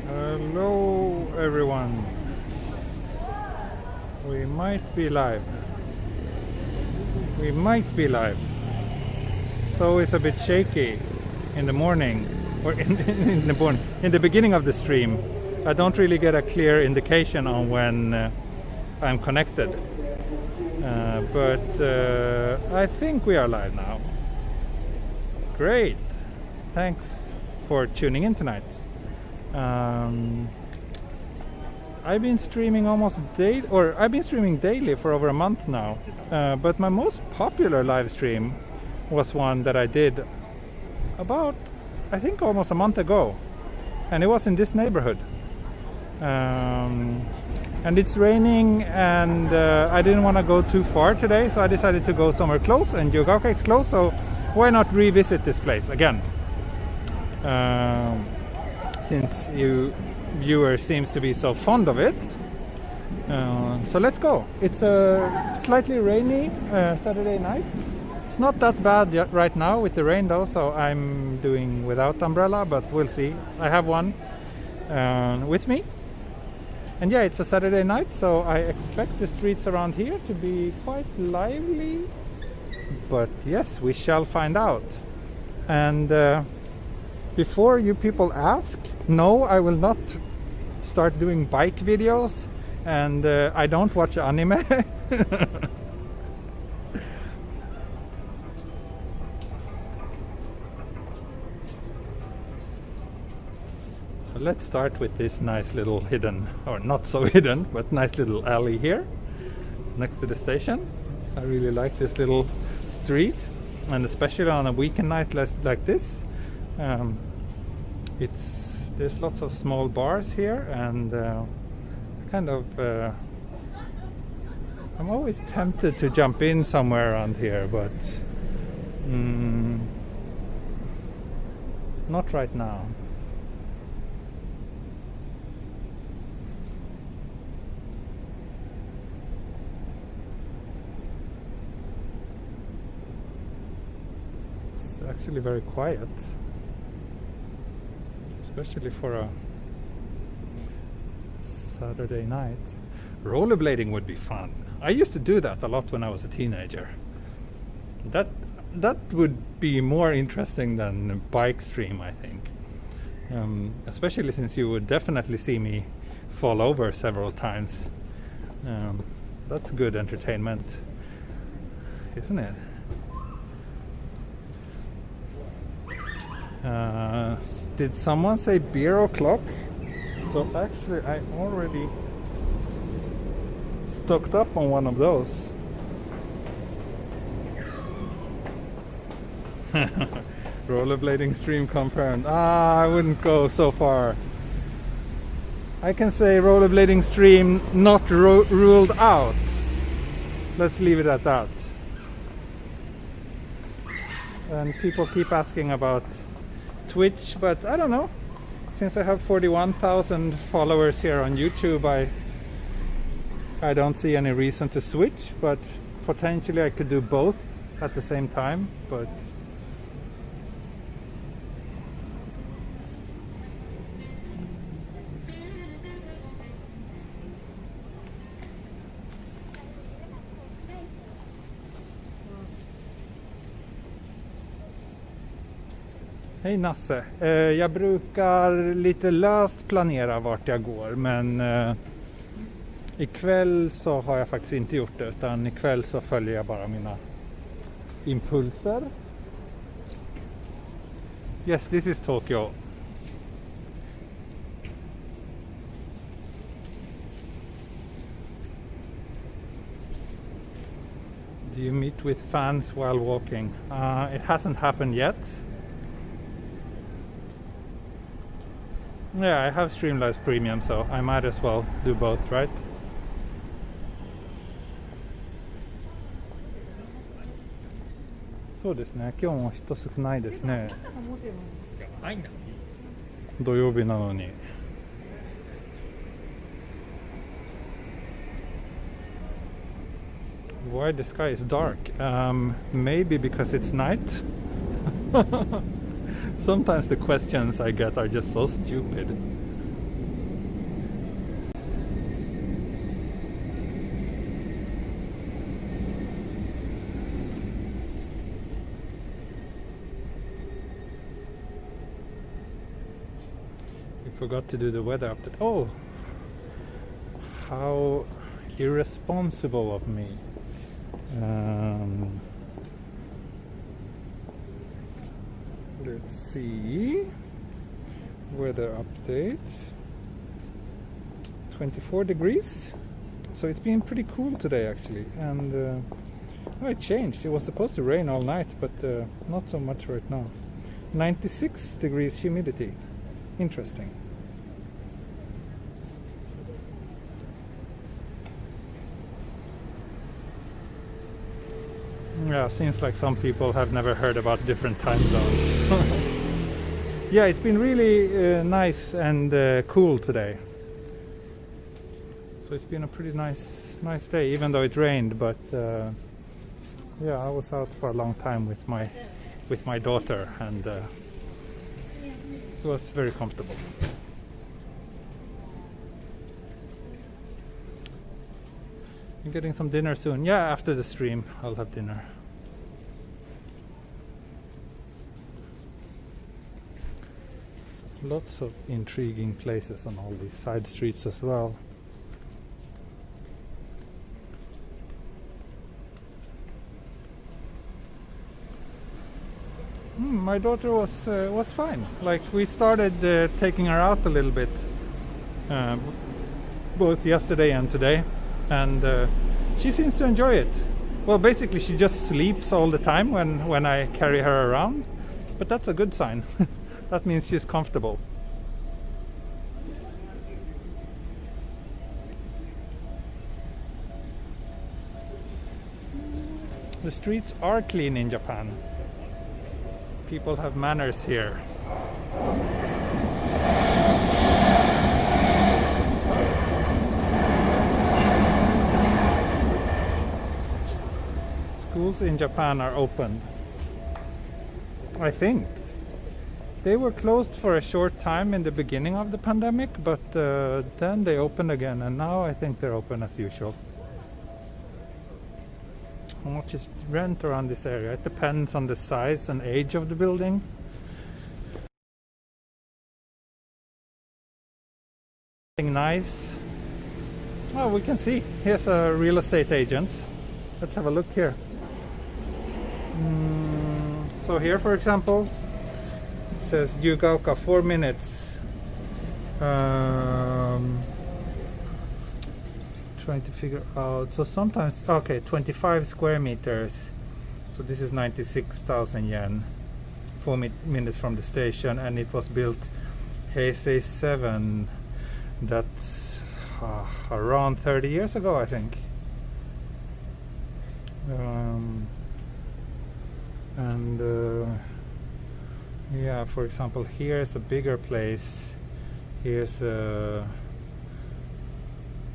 Hello everyone. We might be live. We might be live. It's always a bit shaky in the morning or in the morning. In the beginning of the stream, I don't really get a clear indication on when I'm connected. But I think we are live now. Great. Thanks for tuning in tonight. I've been streaming I've been streaming daily for over a month now. But my most popular live stream was one that I did about, I think, almost a month ago, and it was in this neighborhood. And it's raining, and I didn't want to go too far today, so I decided to go somewhere close, and Jiyugaoka is close, so why not revisit this place again? Since you viewer seems to be so fond of it. So let's go. It's a slightly rainy Saturday night. It's not that bad yet right now with the rain though, so I'm doing without umbrella, but we'll see. I have one with me. And yeah, it's a Saturday night, so I expect the streets around here to be quite lively. But yes, we shall find out. And before you people ask, no, I will not start doing bike videos, and I don't watch anime. So let's start with this nice little hidden, or not so hidden, but nice little alley here next to the station. I really like this little street, and especially on a weekend night like this. There's lots of small bars here, and I'm always tempted to jump in somewhere around here, but not right now. It's actually very quiet. Especially for a Saturday night. Rollerblading would be fun. I used to do that a lot when I was a teenager. That would be more interesting than a bike stream, I think. Especially since you would definitely see me fall over several times. That's good entertainment, isn't it? Did someone say beer o'clock? So actually I already stocked up on one of those. Rollerblading stream confirmed. I wouldn't go so far. I can say rollerblading stream not ruled out. Let's leave it at that. And people keep asking about Twitch, but I don't know. Since I have 41,000 followers here on YouTube, I don't see any reason to switch, but potentially I could do both at the same time, but hej Nasse. Jag brukar lite löst planera vart jag går, men ikväll så har jag faktiskt inte gjort det, utan ikväll så följer jag bara mina impulser. Yes, this is Tokyo. Do you meet with fans while walking? It hasn't happened yet. Yeah, I have Streamlabs Premium, so I might as well do both, right? そうですね、今日も人少ないですね。土曜日なのに。Why the sky is dark? Maybe because it's night. Sometimes the questions I get are just so stupid. We forgot to do the weather update. Oh, how irresponsible of me. Let's see. Weather update. 24 degrees. So it's been pretty cool today actually. And oh, it changed. It was supposed to rain all night, but not so much right now. 96 degrees humidity. Interesting. Yeah, seems like some people have never heard about different time zones. Yeah, it's been really nice and cool today. So it's been a pretty nice day, even though it rained. But yeah, I was out for a long time with my daughter, and it was very comfortable. I'm getting some dinner soon. Yeah, after the stream I'll have dinner. Lots of intriguing places on all these side streets as well. My daughter was fine. Like, we started taking her out a little bit, both yesterday and today, and she seems to enjoy it. Well, basically she just sleeps all the time when I carry her around, but that's a good sign. That means she's comfortable. The streets are clean in Japan. People have manners here. Schools in Japan are open, I think. They were closed for a short time in the beginning of the pandemic, but then they opened again, and now I think they're open as usual. How much is rent around this area? It depends on the size and age of the building. Nice. Oh, we can see. Here's a real estate agent. Let's have a look here. So here, for example, it says Jiyugaoka 4 minutes. Trying to figure out. So sometimes, okay, 25 square meters. So this is 96,000 yen. 4 minutes from the station, and it was built Heisei 7. That's around 30 years ago, I think. Yeah, for example, here's a bigger place. Here's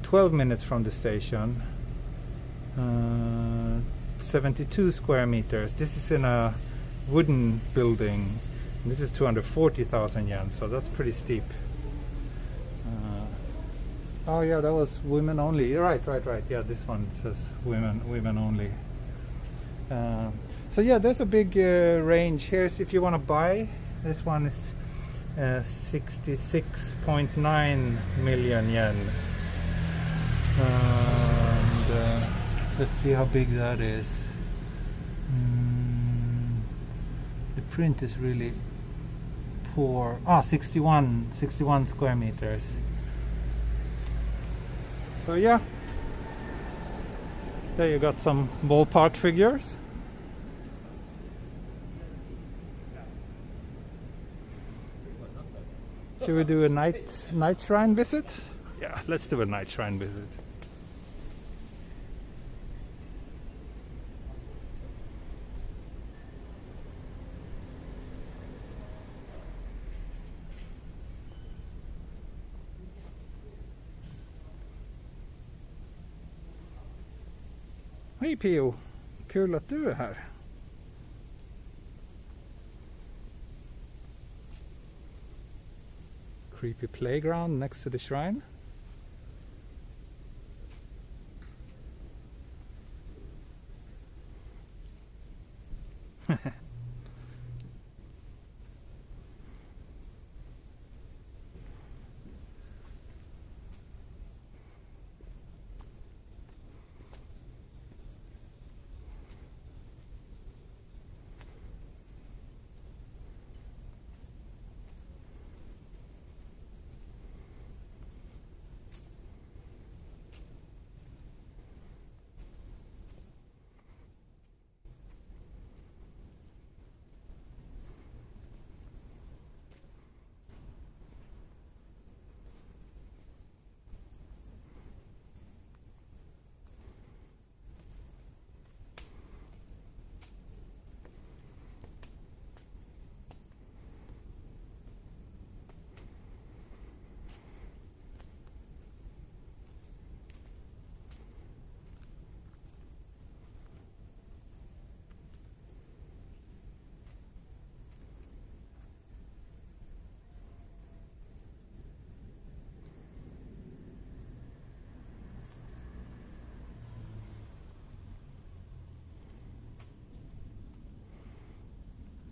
12 minutes from the station. 72 square meters. This is in a wooden building. This is 240,000 yen, so that's pretty steep. Oh yeah, that was women only. Right. Yeah, this one says women only. So yeah, there's a big range. Here's if you want to buy. This one is 66.9 million yen. And let's see how big that is. The print is really poor. 61 square meters. So yeah, there you got some ballpark figures. Should we do a night shrine visit? Yeah, let's do a night shrine visit. Hej Pio, kul att du är här. creepy playground next to the shrine.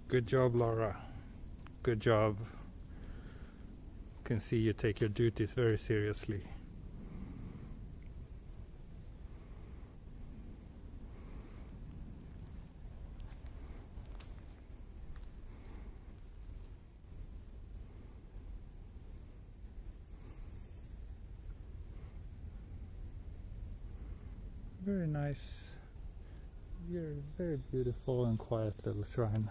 Good job, Laura. Good job. Can see you take your duties very seriously. Very nice. Very beautiful and quiet little shrine.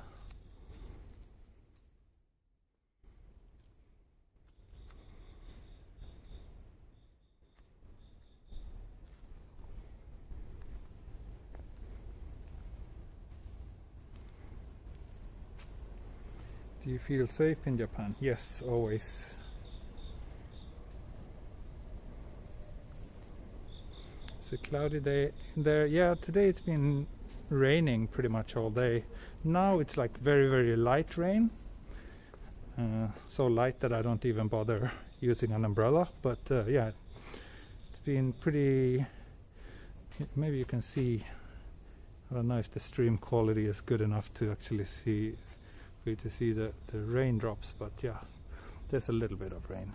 Do you feel safe in Japan? Yes, always. It's a cloudy day there. Yeah, today it's been raining pretty much all day. Now it's like very light rain. So light that I don't even bother using an umbrella. But yeah, it's been pretty... Maybe you can see... I don't know if the stream quality is good enough to actually see... for you to see the raindrops, but yeah, there's a little bit of rain.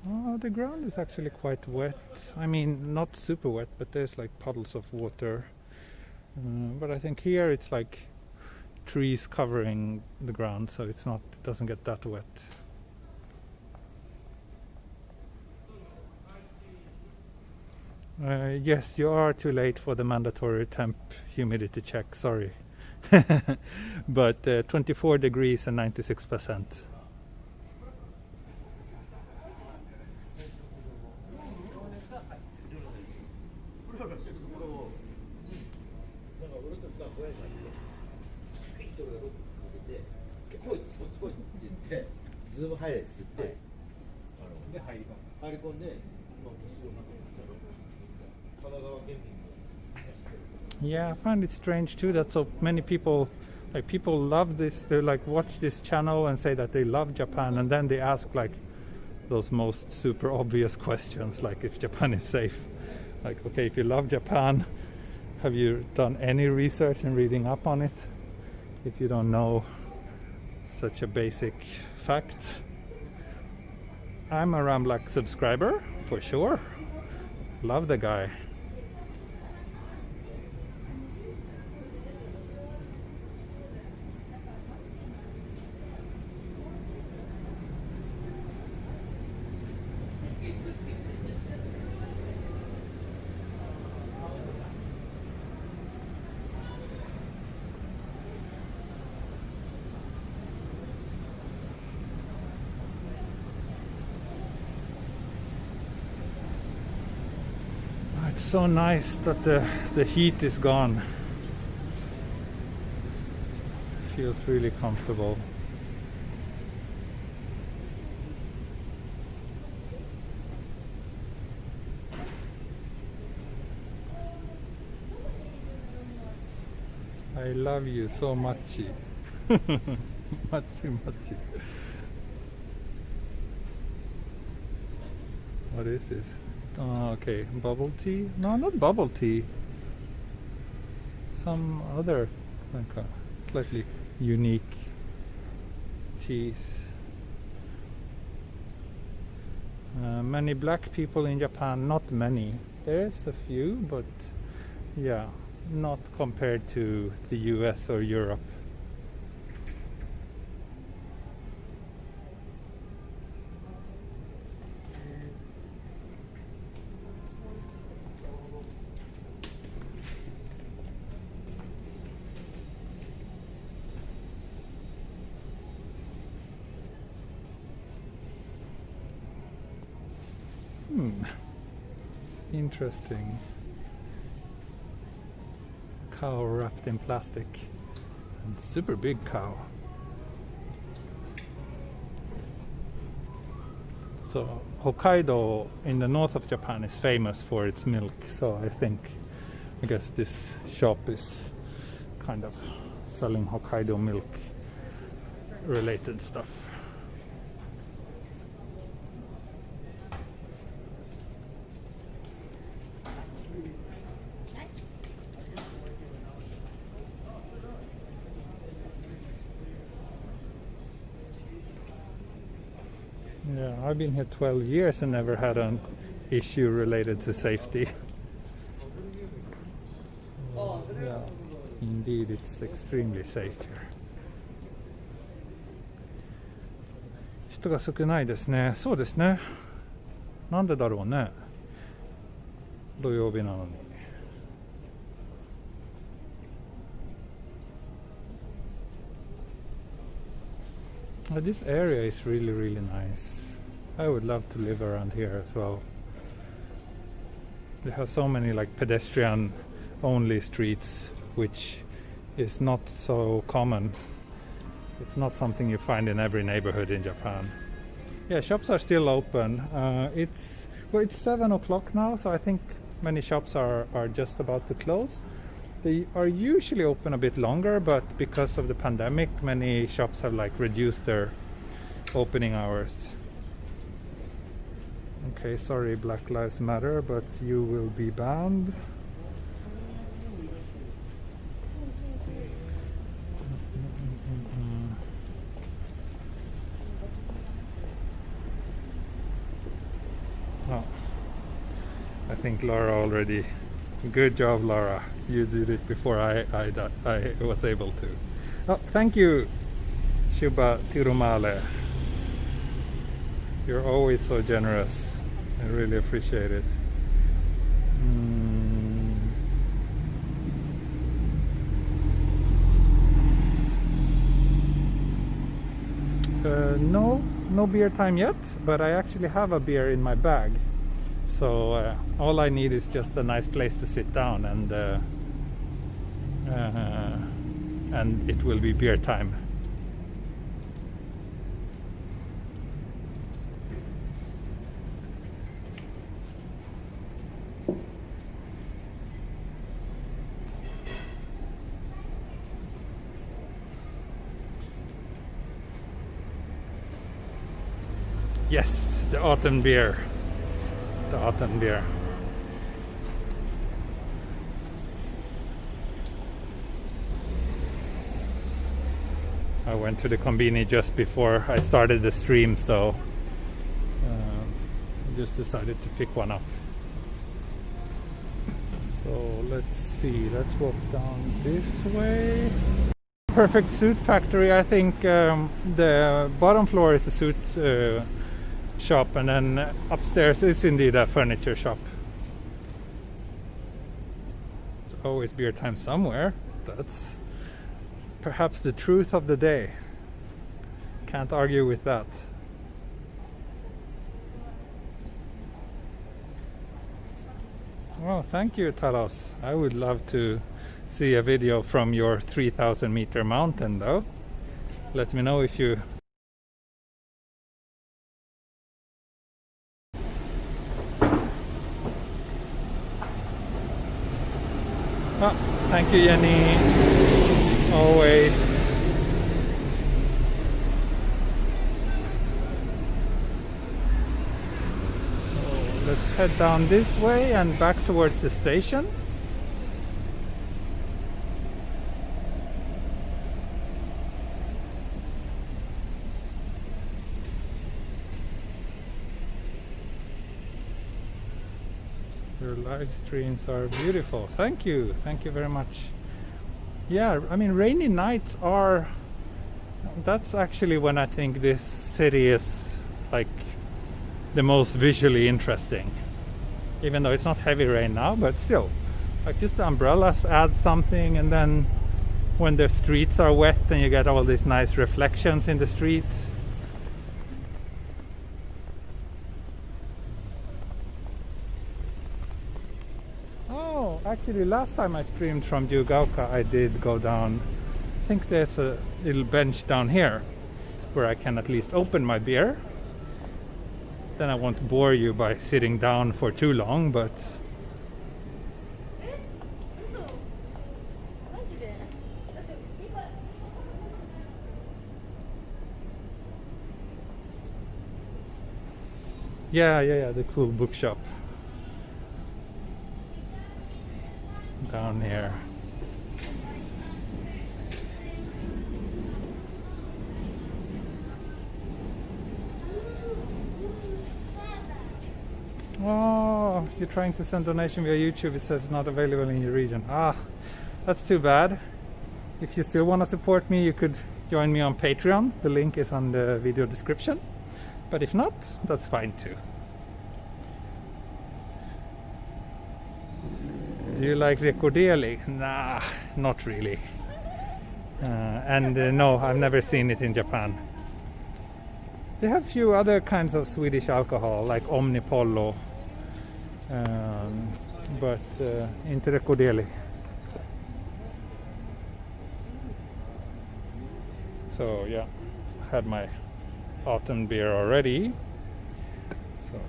Oh, the ground is actually quite wet. I mean, not super wet, but there's like puddles of water. But I think here it's like trees covering the ground, so it doesn't get that wet. Yes, you are too late for the mandatory temp humidity check, sorry. But 24 degrees and 96%. Yeah, I find it strange too that so many people love this, they like watch this channel and say that they love Japan, and then they ask like those most super obvious questions, like if Japan is safe. Like, okay, if you love Japan, have you done any research and reading up on it? If you don't know such a basic fact. I'm a Ramlack subscriber, for sure. Love the guy. It's so nice that the heat is gone. Feels really comfortable. I love you so much. Machi machi. What is this? Oh, okay, bubble tea? No, not bubble tea. Some other like a slightly unique teas. Many black people in Japan, not many. There's a few, but yeah, not compared to the US or Europe. Interesting. Cow wrapped in plastic. And super big cow. So Hokkaido in the north of Japan is famous for its milk. So I guess this shop is kind of selling Hokkaido milk related stuff. Yeah, I've been here 12 years and never had an issue related to safety. Yeah, indeed, it's extremely safe here. 人が少ないですね。そうですね。なんでだろうね。土曜日なのに。This area is really, really nice. I would love to live around here as well. They have so many like pedestrian only streets, which is not so common. It's not something you find in every neighborhood in Japan. Yeah, shops are still open. It's 7 o'clock now, so I think many shops are just about to close. They are usually open a bit longer, but because of the pandemic, many shops have like reduced their opening hours. Okay, sorry, Black Lives Matter, but you will be banned. Oh, I think Laura already. Good job, Laura. You did it before I was able to. Oh, thank you, Shuba Tirumale. You're always so generous. I really appreciate it. No beer time yet, but I actually have a beer in my bag. So all I need is just a nice place to sit down, and it will be beer time. Yes, the autumn beer. The autumn beer. I went to the konbini just before I started the stream, so I just decided to pick one up. So let's see, let's walk down this way. Perfect suit factory. I think the bottom floor is a suit shop, and then upstairs is indeed a furniture shop. It's always beer time somewhere. That's perhaps the truth of the day. Can't argue with that. Oh, thank you, Talos. I would love to see a video from your 3,000 meter mountain though. Let me know if you... Oh, thank you, Jenny. Always. Let's head down this way and back towards the station. Your live streams are beautiful. Thank you very much. Yeah, I mean, rainy nights are... That's actually when I think this city is like the most visually interesting. Even though it's not heavy rain now, but still, like just the umbrellas add something, and then when the streets are wet and you get all these nice reflections in the streets. Oh, actually last time I streamed from Jiyugaoka I did go down. I think there's a little bench down here where I can at least open my beer. Then I won't bore you by sitting down for too long, but... Yeah, the cool bookshop. Down here. Oh, you're trying to send donation via YouTube. It says not available in your region. Ah, that's too bad. If you still want to support me, you could join me on Patreon. The link is on the video description. But if not, that's fine too. Do you like Recordeli? Nah, not really. No, I've never seen it in Japan. They have few other kinds of Swedish alcohol, like Omnipollo, but inte Recordeli. So yeah, had my autumn beer already. So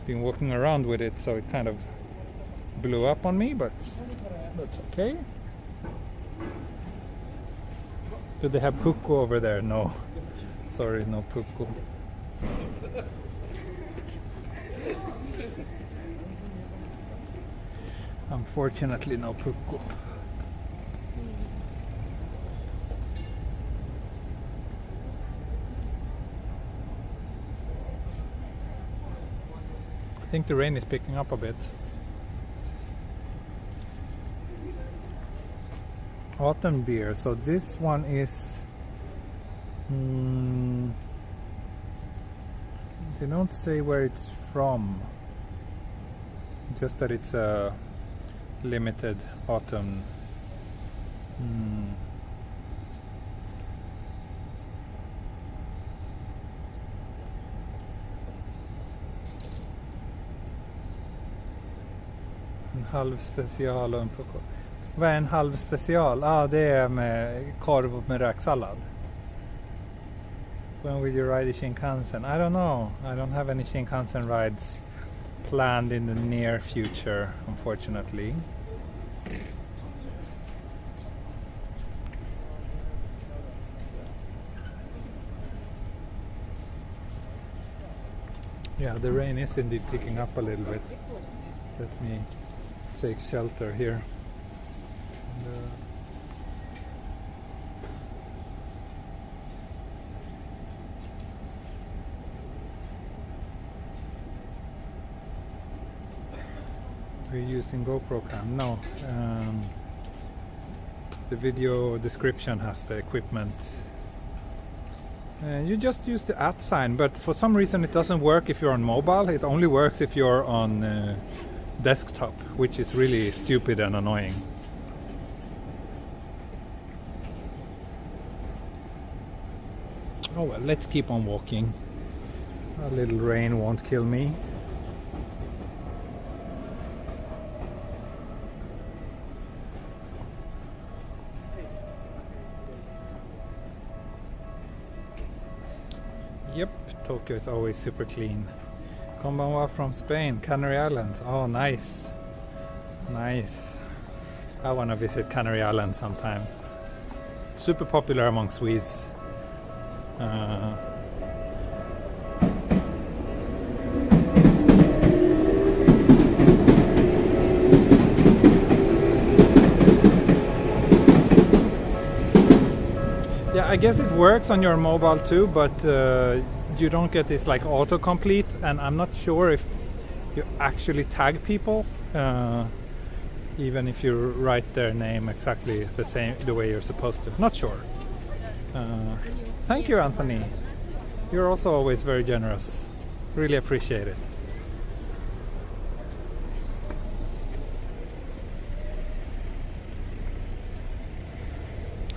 been walking around with it, so it kind of blew up on me, but that's okay. Do they have puku over there? No. Sorry, no puku. Unfortunately, no puku. I think the rain is picking up a bit. Autumn beer. So this one is... they don't say where it's from. Just that it's a limited autumn. En halv special och en plockor. Vad är en halv special? Det är med korv med räksallad. When will you ride the Shinkansen? I don't know. I don't have any Shinkansen rides planned in the near future, unfortunately. Yeah, the rain is indeed picking up a little bit. Let me take shelter here. Are you using GoPro cam? No. The video description has the equipment. You just use the @ sign, but for some reason it doesn't work if you're on mobile. It only works if you're on desktop, which is really stupid and annoying. Oh well, let's keep on walking. A little rain won't kill me. Yep, Tokyo is always super clean. Konbanwa from Spain, Canary Islands. Oh, nice. Nice. I want to visit Canary Island sometime. Super popular among Swedes. Yeah, I guess it works on your mobile too, but you don't get this like autocomplete, and I'm not sure if you actually tag people, even if you write their name exactly the way you're supposed to. Not sure. Thank you, Anthony. You're also always very generous. Really appreciate it.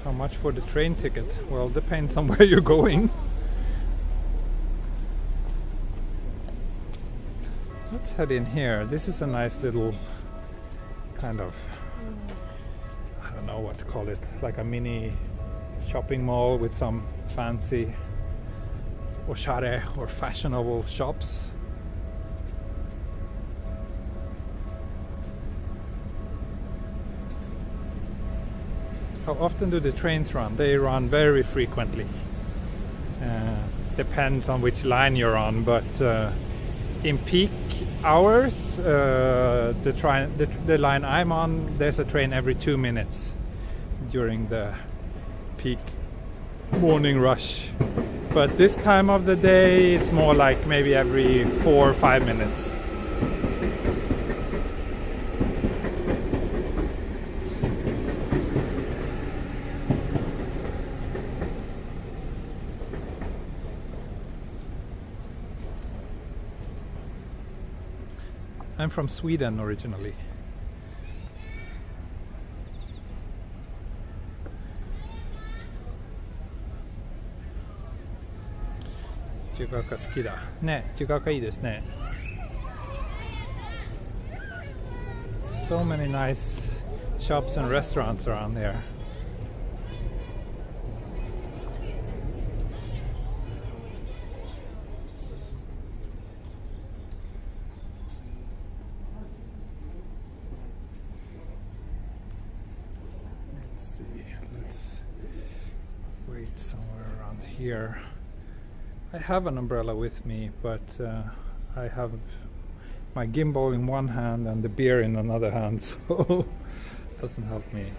How much for the train ticket? Well, depends on where you're going. Let's head in here. This is a nice little kind of, I don't know what to call it, like a mini shopping mall with some fancy oshare or fashionable shops. How often do the trains run? They run very frequently. Depends on which line you're on, but in peak hours, the line I'm on, there's a train every 2 minutes during the peak morning rush. But this time of the day, it's more like maybe every 4 or 5 minutes. I'm from Sweden originally. Jiyugaoka 好きだね。Jiyugaoka いいですね。So many nice shops and restaurants around there. Let's wait somewhere around here. I have an umbrella with me, but I have my gimbal in one hand and the beer in another hand, so it doesn't help me.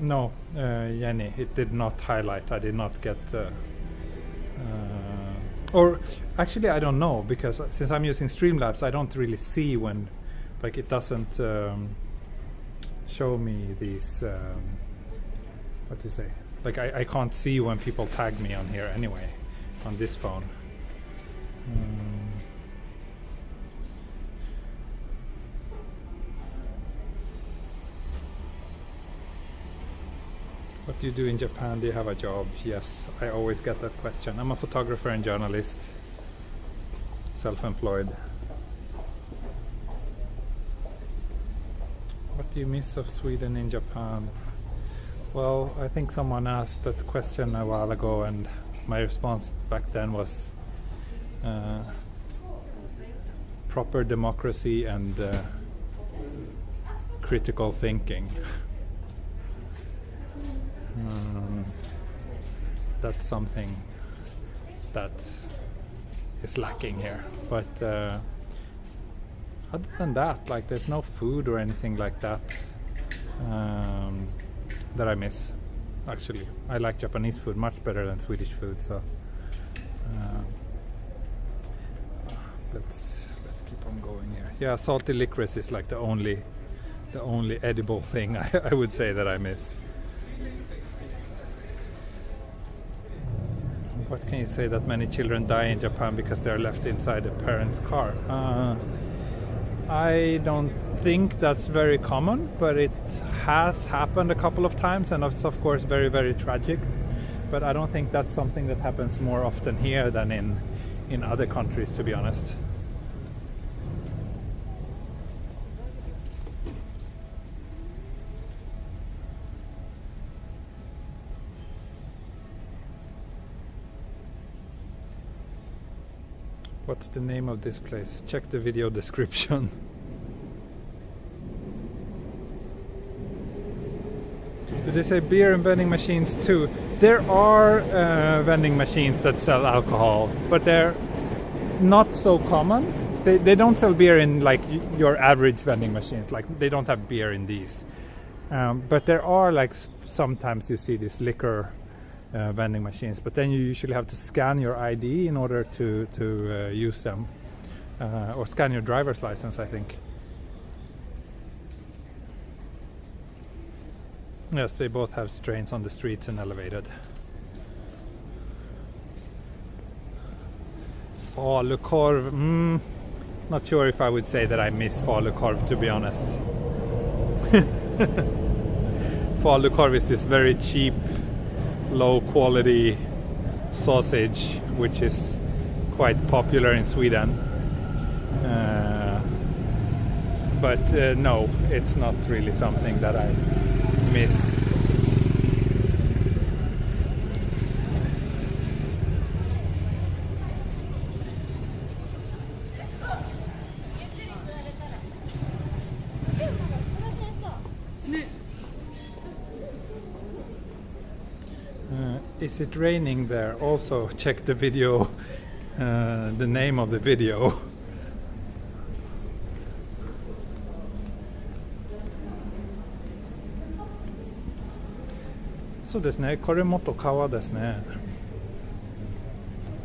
No, Jenny, it did not highlight. I did not get or actually I don't know, because since I'm using Streamlabs, I don't really see when, like, it doesn't show me these what do you say, like I can't see when people tag me on here anyway on this phone. What do you do in Japan? Do you have a job? Yes, I always get that question. I'm a photographer and journalist, self-employed. What do you miss of Sweden in Japan? Well, I think someone asked that question a while ago, and my response back then was proper democracy and critical thinking. That's something that is lacking here, but other than that, like, there's no food or anything like that that I miss. Actually, I like Japanese food much better than Swedish food, so let's keep on going here. Yeah, salty licorice is like the only edible thing I would say that I miss. What can you say that many children die in Japan because they're left inside a parent's car? I don't think that's very common, but it has happened a couple of times, and it's of course very, very tragic. but I don't think that's something that happens more often here than in other countries, to be honest. What's the name of this place? Check the video description. Do they say beer and vending machines too? There are vending machines that sell alcohol, but they're not so common. They don't sell beer in like your average vending machines. Like they don't have beer in these. But there are like sometimes you see these liquor vending machines, but then you usually have to scan your ID in order to use them, or scan your driver's license, I think. Yes, they both have trains on the streets and elevated. Falukorv, not sure if I would say that I miss Falukorv, to be honest. Falukorv is this very cheap, low quality sausage which is quite popular in Sweden, but no, it's not really something that I miss. Is it raining there? Also check the video, the name of the video. So ですね、これ元川ですね。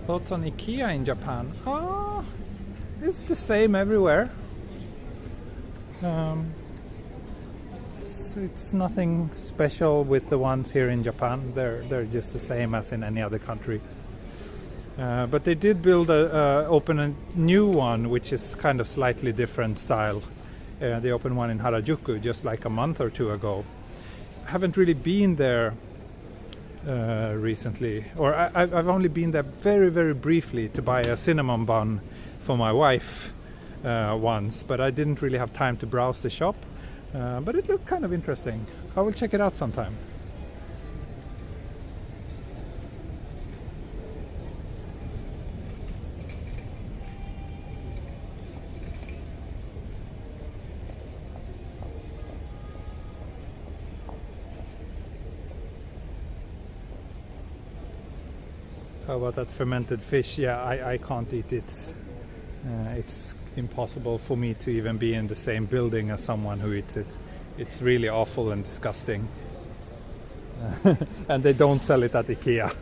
Thoughts on IKEA in Japan? It's the same everywhere. It's nothing special with the ones here in Japan. They're just the same as in any other country. But they did open a new one, which is kind of slightly different style. They opened one in Harajuku just like a month or two ago. I haven't really been there recently, or I've only been there very, very briefly to buy a cinnamon bun for my wife once, but I didn't really have time to browse the shop. But it looked kind of interesting. I will check it out sometime. How about that fermented fish? Yeah, I can't eat it. It's impossible for me to even be in the same building as someone who eats it. It's really awful and disgusting. And they don't sell it at IKEA.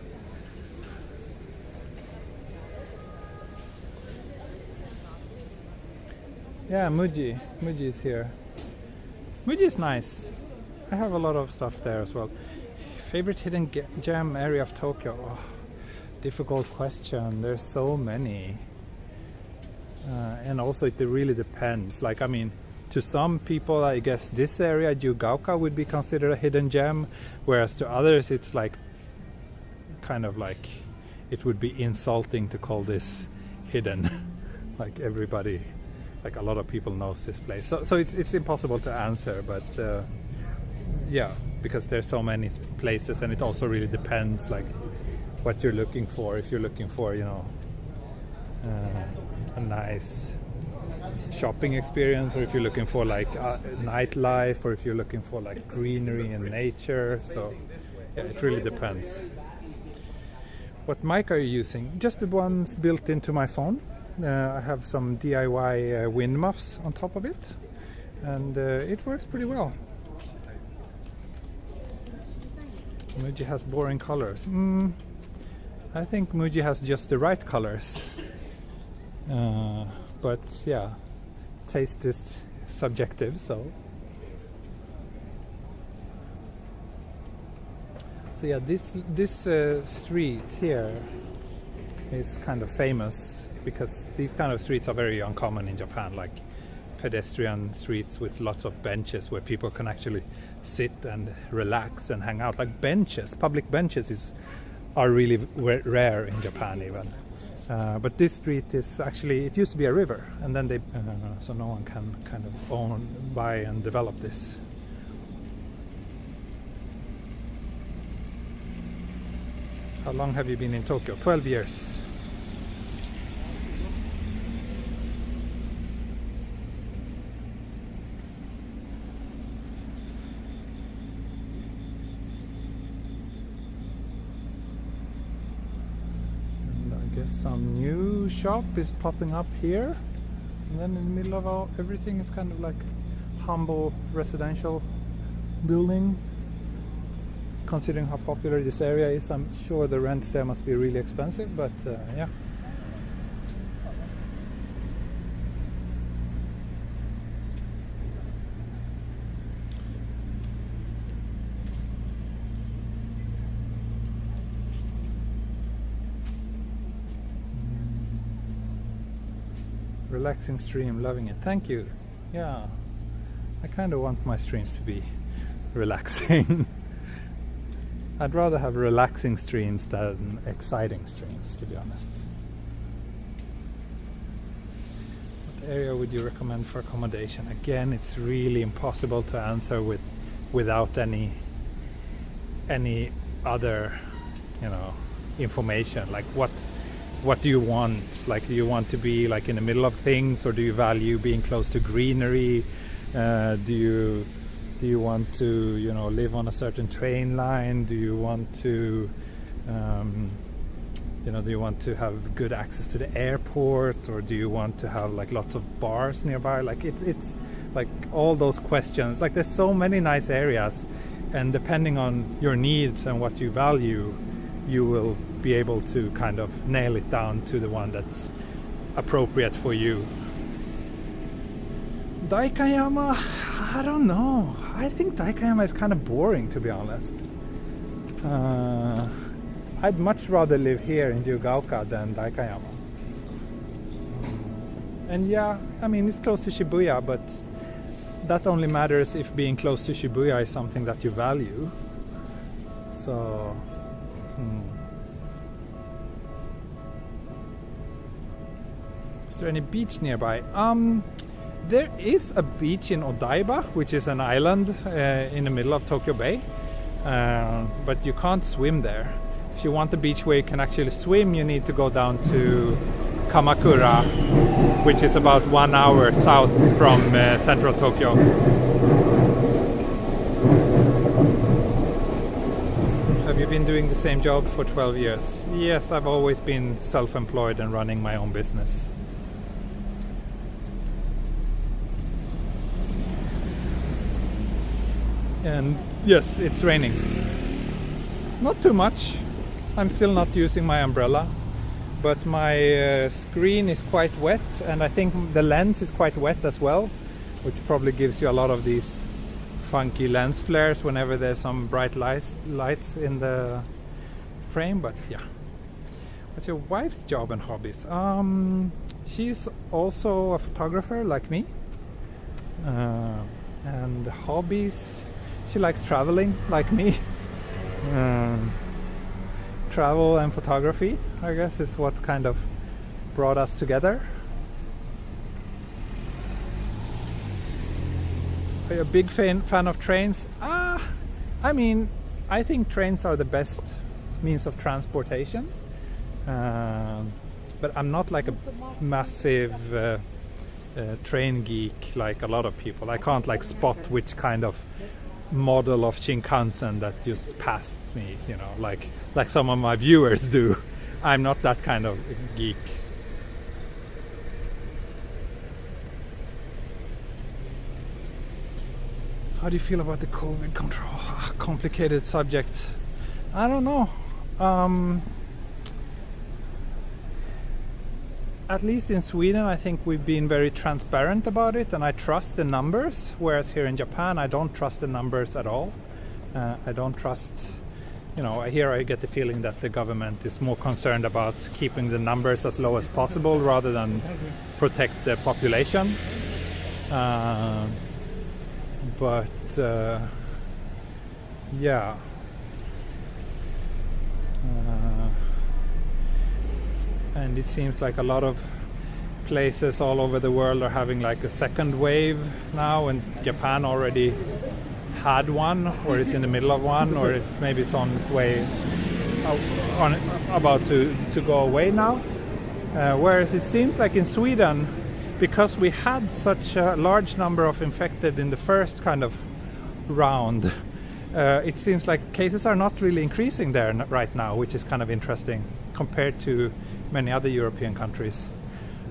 Yeah, Muji is here. Muji is nice. I have a lot of stuff there as well. Favorite hidden gem area of Tokyo? Oh, difficult question. There's so many. And also it really depends. Like, I mean, to some people, I guess this area, Jiyugaoka, would be considered a hidden gem, whereas to others it's like kind of like it would be insulting to call this hidden. Like everybody, like a lot of people knows this place. So it's impossible to answer, but yeah, because there's so many places, and it also really depends like what you're looking for. If you're looking for, you know, a nice shopping experience, or if you're looking for like nightlife, or if you're looking for like greenery and nature. So yeah, it really depends. What mic are you using? Just the ones built into my phone. I have some DIY wind muffs on top of it, and it works pretty well. Muji has boring colors. I think Muji has just the right colors. But yeah, taste is subjective, so yeah, this street here is kind of famous because these kind of streets are very uncommon in Japan, like pedestrian streets with lots of benches where people can actually sit and relax and hang out. Like benches, public benches is are really rare in Japan even. But this street is actually, it used to be a river, and then they so no one can kind of buy and develop this. How long have you been in Tokyo? 12 years. Some new shop is popping up here, and then in the middle of everything is kind of like humble residential building. Considering how popular this area is, I'm sure the rents there must be really expensive, but yeah. Relaxing stream, loving it. Thank you. Yeah, I kind of want my streams to be relaxing. I'd rather have relaxing streams than exciting streams, to be honest. What area would you recommend for accommodation? Again, it's really impossible to answer without any other, information. Like what do you want? Like, do you want to be like in the middle of things, or do you value being close to greenery? Do you want to, live on a certain train line? Do you want to, do you want to have good access to the airport, or do you want to have like lots of bars nearby? Like it's like all those questions. Like, there's so many nice areas, and depending on your needs and what you value, you will be able to kind of nail it down to the one that's appropriate for you. Daikanyama, I don't know. I think Daikanyama is kind of boring, to be honest. I'd much rather live here in Jiyugaoka than Daikanyama. And yeah, I mean, it's close to Shibuya, but that only matters if being close to Shibuya is something that you value. So, Is there any beach nearby? There is a beach in Odaiba, which is an island in the middle of Tokyo Bay, but you can't swim there. If you want a beach where you can actually swim, you need to go down to Kamakura, which is about 1 hour south from central Tokyo. Have you been doing the same job for 12 years? Yes, I've always been self-employed and running my own business. And yes, it's raining. Not too much. I'm still not using my umbrella, but my screen is quite wet, and I think the lens is quite wet as well, which probably gives you a lot of these funky lens flares whenever there's some bright lights in the frame. But yeah. What's your wife's job and hobbies? She's also a photographer like me, and hobbies, she likes traveling like me. Travel and photography, I guess, is what kind of brought us together. Are you a big fan of trains? I mean, I think trains are the best means of transportation, but I'm not like a massive train geek like a lot of people. I can't like spot which kind of model of Shinkansen that just passed me, like some of my viewers do. I'm not that kind of geek. How do you feel about the COVID control? Complicated subject. I don't know. At least in Sweden, I think we've been very transparent about it, and I trust the numbers, whereas here in Japan, I don't trust the numbers at all. I don't trust, here I get the feeling that the government is more concerned about keeping the numbers as low as possible rather than protect the population. But yeah. and it seems like a lot of places all over the world are having like a second wave now, and Japan already had one, or is in the middle of one, or maybe it's on its way about to go away now. Whereas it seems like in Sweden, because we had such a large number of infected in the first kind of round, it seems like cases are not really increasing there right now, which is kind of interesting compared to many other European countries.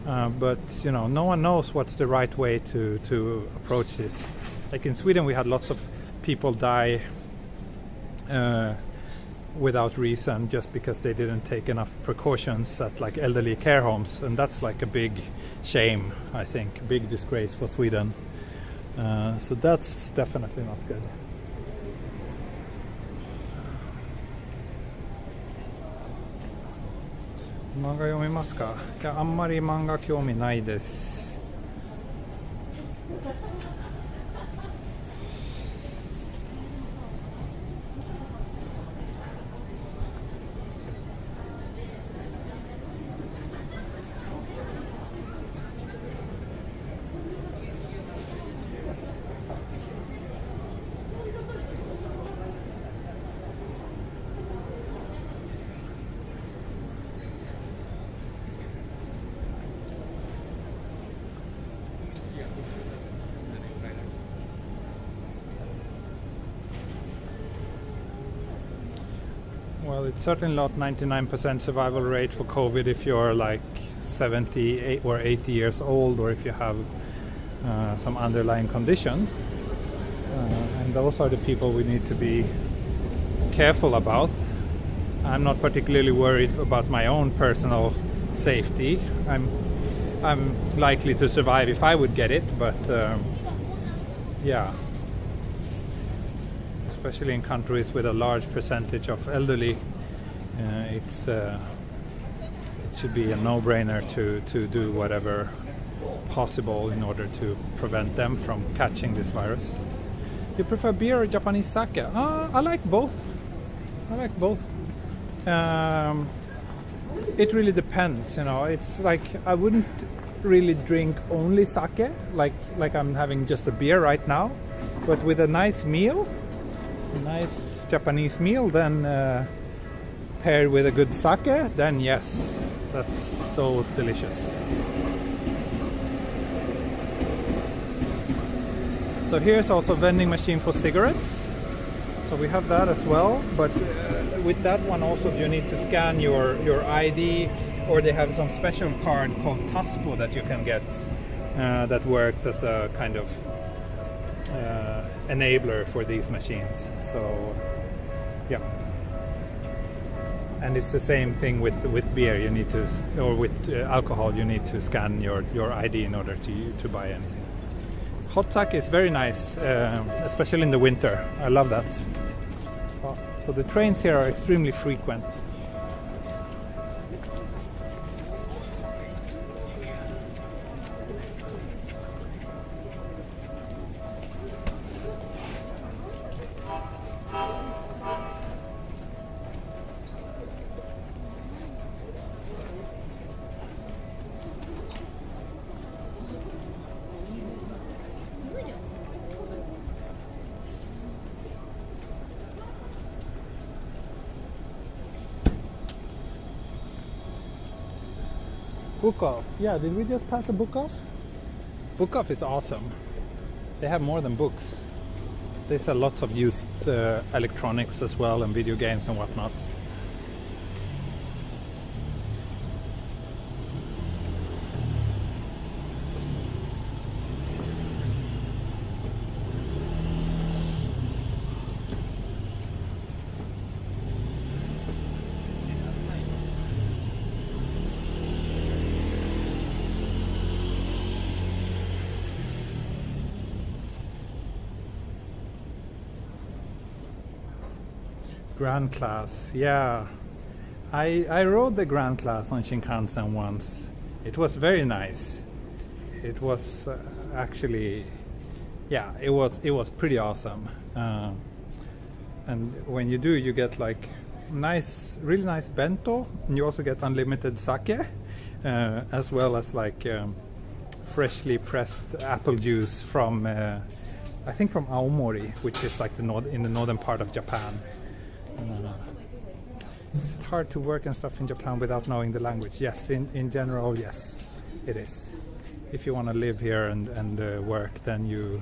But you know, no one knows what's the right way to approach this. Like in Sweden, we had lots of people die without reason just because they didn't take enough precautions at like elderly care homes, and that's like a big shame, I think, a big disgrace for Sweden. So that's definitely not good. 漫画読みますか？あんまり漫画興味ないです。Well, it's certainly not 99% survival rate for COVID if you're like 70 or 80 years old, or if you have some underlying conditions. And those are the people we need to be careful about. I'm not particularly worried about my own personal safety. I'm likely to survive if I would get it, but yeah. Especially in countries with a large percentage of elderly, it should be a no-brainer to do whatever possible in order to prevent them from catching this virus. Do you prefer beer or Japanese sake? I like both. It really depends, you know. It's like I wouldn't really drink only sake, like I'm having just a beer right now, but with a nice meal, a nice Japanese meal, then paired with a good sake, then yes, that's so delicious. So here's also a vending machine for cigarettes, so we have that as well, but with that one also you need to scan your ID, or they have some special card called Taspo that you can get that works as a kind of enabler for these machines. So yeah, and it's the same thing with beer. You need to, or with alcohol, you need to scan your ID in order to buy anything. Hot sake is very nice, especially in the winter. I love that. So the trains here are extremely frequent. Book Off. Yeah, did we just pass a Book Off? Book Off is awesome. They have more than books. They sell lots of used electronics as well, and video games and whatnot. Grand class, yeah. I rode the grand class on Shinkansen once. It was very nice. It was actually, yeah, it was pretty awesome. And when you do, you get like really nice bento, and you also get unlimited sake, as well as like freshly pressed apple juice from I think from Aomori, which is like in the northern part of Japan. Is it hard to work and stuff in Japan without knowing the language? Yes, in general, yes, it is. If you want to live here and work, then you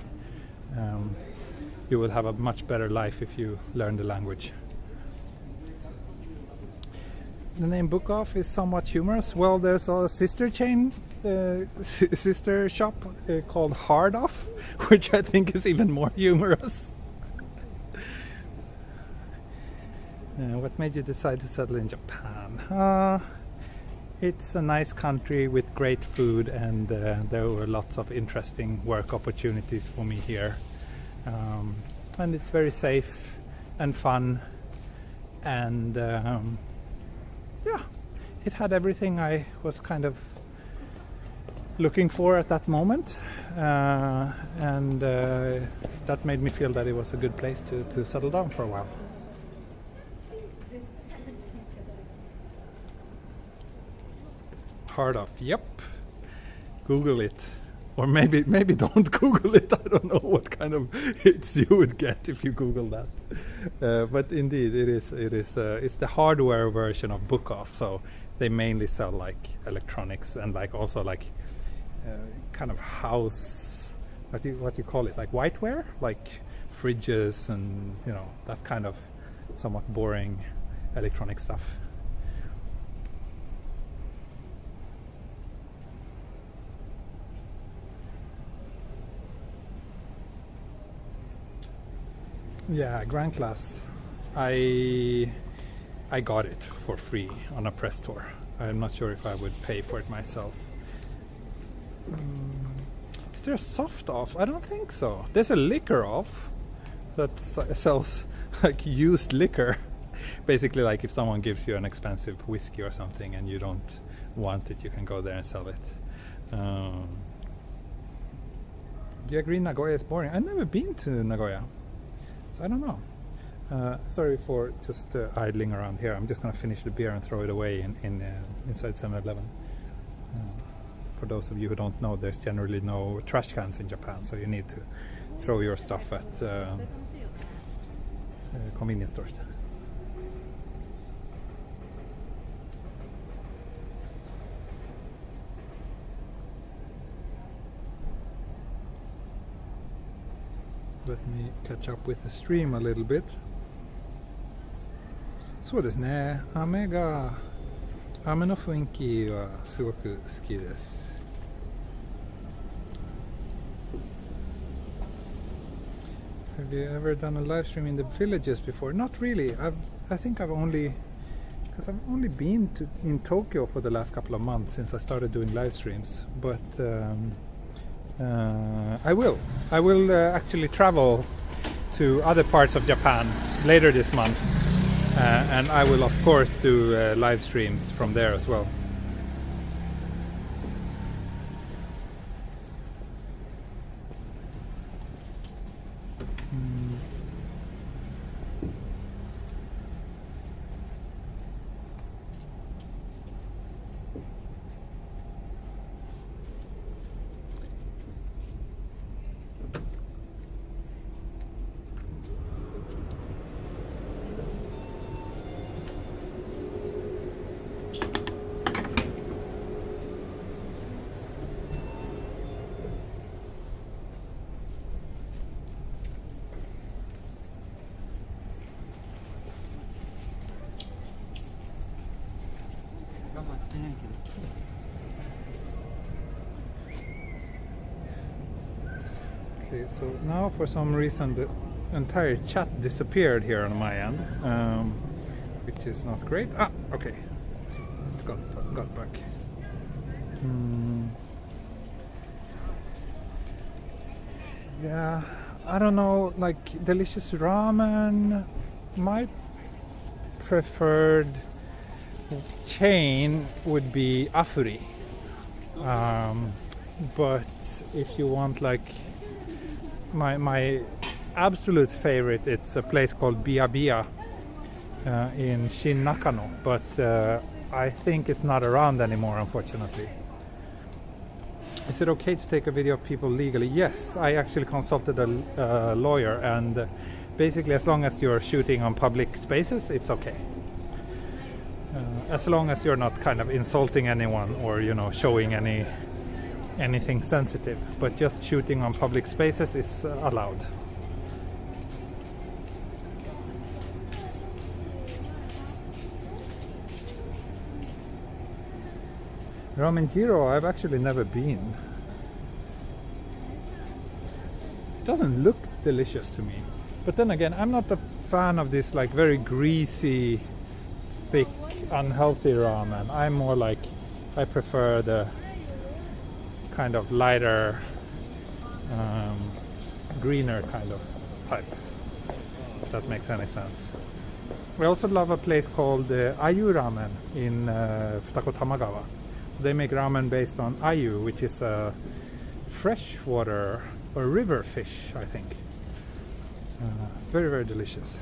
will have a much better life if you learn the language. The name Book Off is somewhat humorous. Well, there's a sister chain, sister shop called Hard Off, which I think is even more humorous. What made you decide to settle in Japan? It's a nice country with great food, and there were lots of interesting work opportunities for me here. And it's very safe and fun, and yeah, it had everything I was kind of looking for at that moment, and that made me feel that it was a good place to settle down for a while. Hard Off, yep. Google it, or maybe don't Google it. I don't know what kind of hits you would get if you Google that. But indeed, it's the hardware version of Book Off. So they mainly sell like electronics and like also like kind of house, what you call it, like whiteware, like fridges and that kind of somewhat boring electronic stuff. Yeah, Grand Class. I got it for free on a press tour. I'm not sure if I would pay for it myself. Is there a soft off? I don't think so. There's a liquor off that sells like used liquor. Basically, like if someone gives you an expensive whiskey or something and you don't want it, you can go there and sell it. Do you agree Nagoya is boring? I've never been to Nagoya. I don't know. Sorry for just idling around here. I'm just going to finish the beer and throw it away inside 7-Eleven. For those of you who don't know, there's generally no trash cans in Japan, so you need to throw your stuff at convenience stores. Let me catch up with the stream a little bit. そうですね。雨の雰囲気はすごく好きです。Have you ever done a live stream in the villages before? Not really. I think I've only been in Tokyo for the last couple of months since I started doing live streams, but I will actually travel to other parts of Japan later this month, and I will of course do live streams from there as well. Okay, so now for some reason the entire chat disappeared here on my end, which is not great. Okay, it's got back. Yeah, I don't know, like delicious ramen. My preferred chain would be Afuri, but if you want like my absolute favorite, it's a place called Bia Bia, in Shin Nakano, but I think it's not around anymore, unfortunately. Is it okay to take a video of people legally? Yes, I actually consulted a lawyer, and basically as long as you're shooting on public spaces, it's okay. As long as you're not kind of insulting anyone or, you know, showing anything sensitive, but just shooting on public spaces is allowed. Ramen Jiro, I've actually never been. It doesn't look delicious to me. But then again, I'm not a fan of this like very greasy, thick, unhealthy ramen. I'm more like, I prefer the kind of lighter, greener kind of type, if that makes any sense. We also love a place called Ayu Ramen in Futako Tamagawa. They make ramen based on ayu, which is a freshwater or river fish, I think. Very, very delicious.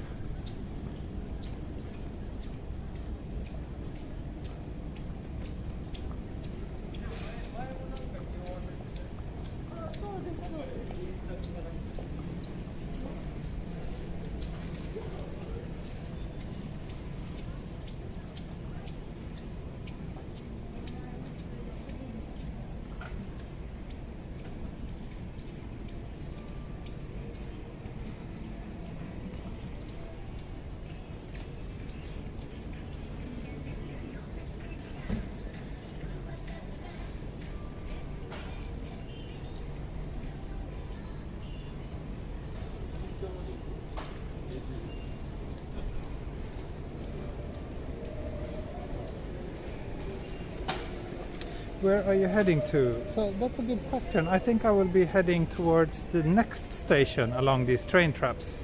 Where are you heading to? So that's a good question. I think I will be heading towards the next station along these train tracks,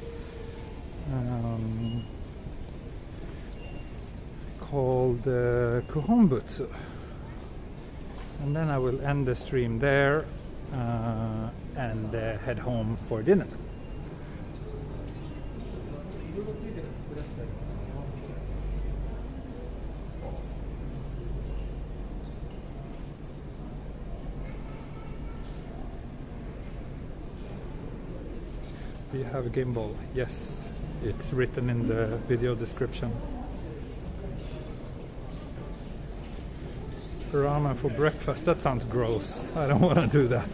called Kuhombutsu, and then I will end the stream there and head home for dinner. Do you have a gimbal? Yes, it's written in the video description. Ramen for breakfast, that sounds gross. I don't want to do that.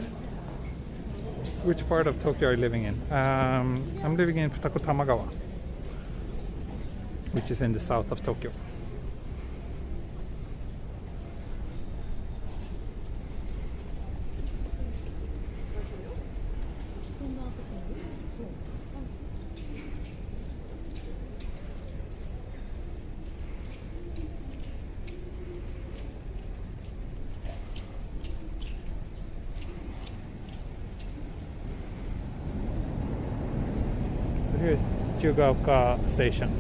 Which part of Tokyo are you living in? I'm living in Futako Tamagawa, which is in the south of Tokyo. Here's Jiyugaoka station.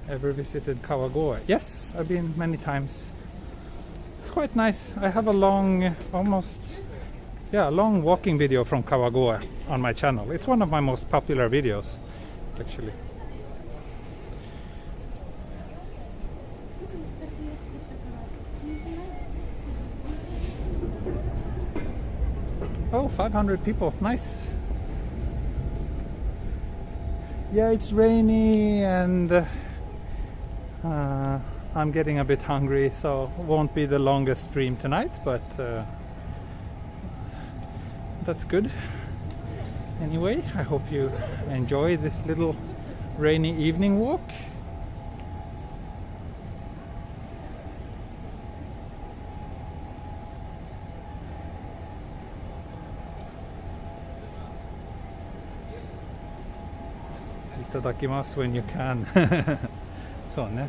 Ever visited Kawagoe? Yes, I've been many times. It's quite nice. I have a long, long walking video from Kawagoe on my channel. It's one of my most popular videos, actually. Oh, 500 people, nice. Yeah, it's rainy and I'm getting a bit hungry, so it won't be the longest stream tonight, but that's good. Anyway, I hope you enjoy this little rainy evening walk. Itadakimasu when you can. So, ne?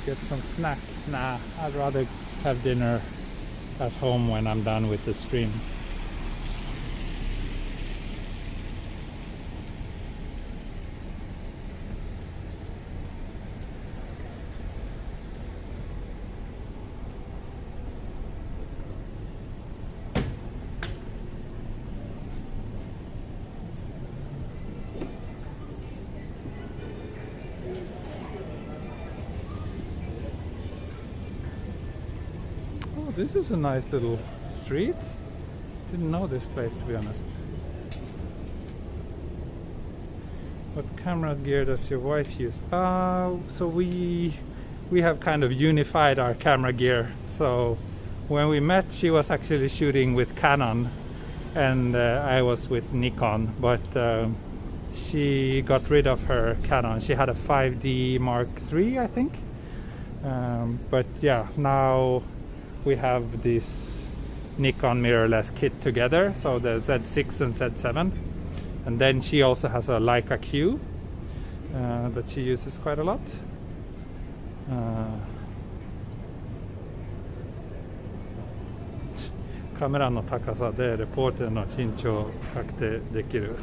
get some snack. Nah, I'd rather have dinner at home when I'm done with the stream. This is a nice little street. Didn't know this place, to be honest. What camera gear does your wife use? So we have kind of unified our camera gear. So when we met, she was actually shooting with Canon, and I was with Nikon. But she got rid of her Canon. She had a 5D Mark III, I think. But yeah, now we have this Nikon mirrorless kit together, so the Z6 and Z7, and then she also has a Leica Q that she uses quite a lot. カメラの高さでレポーターの身長を確定できる。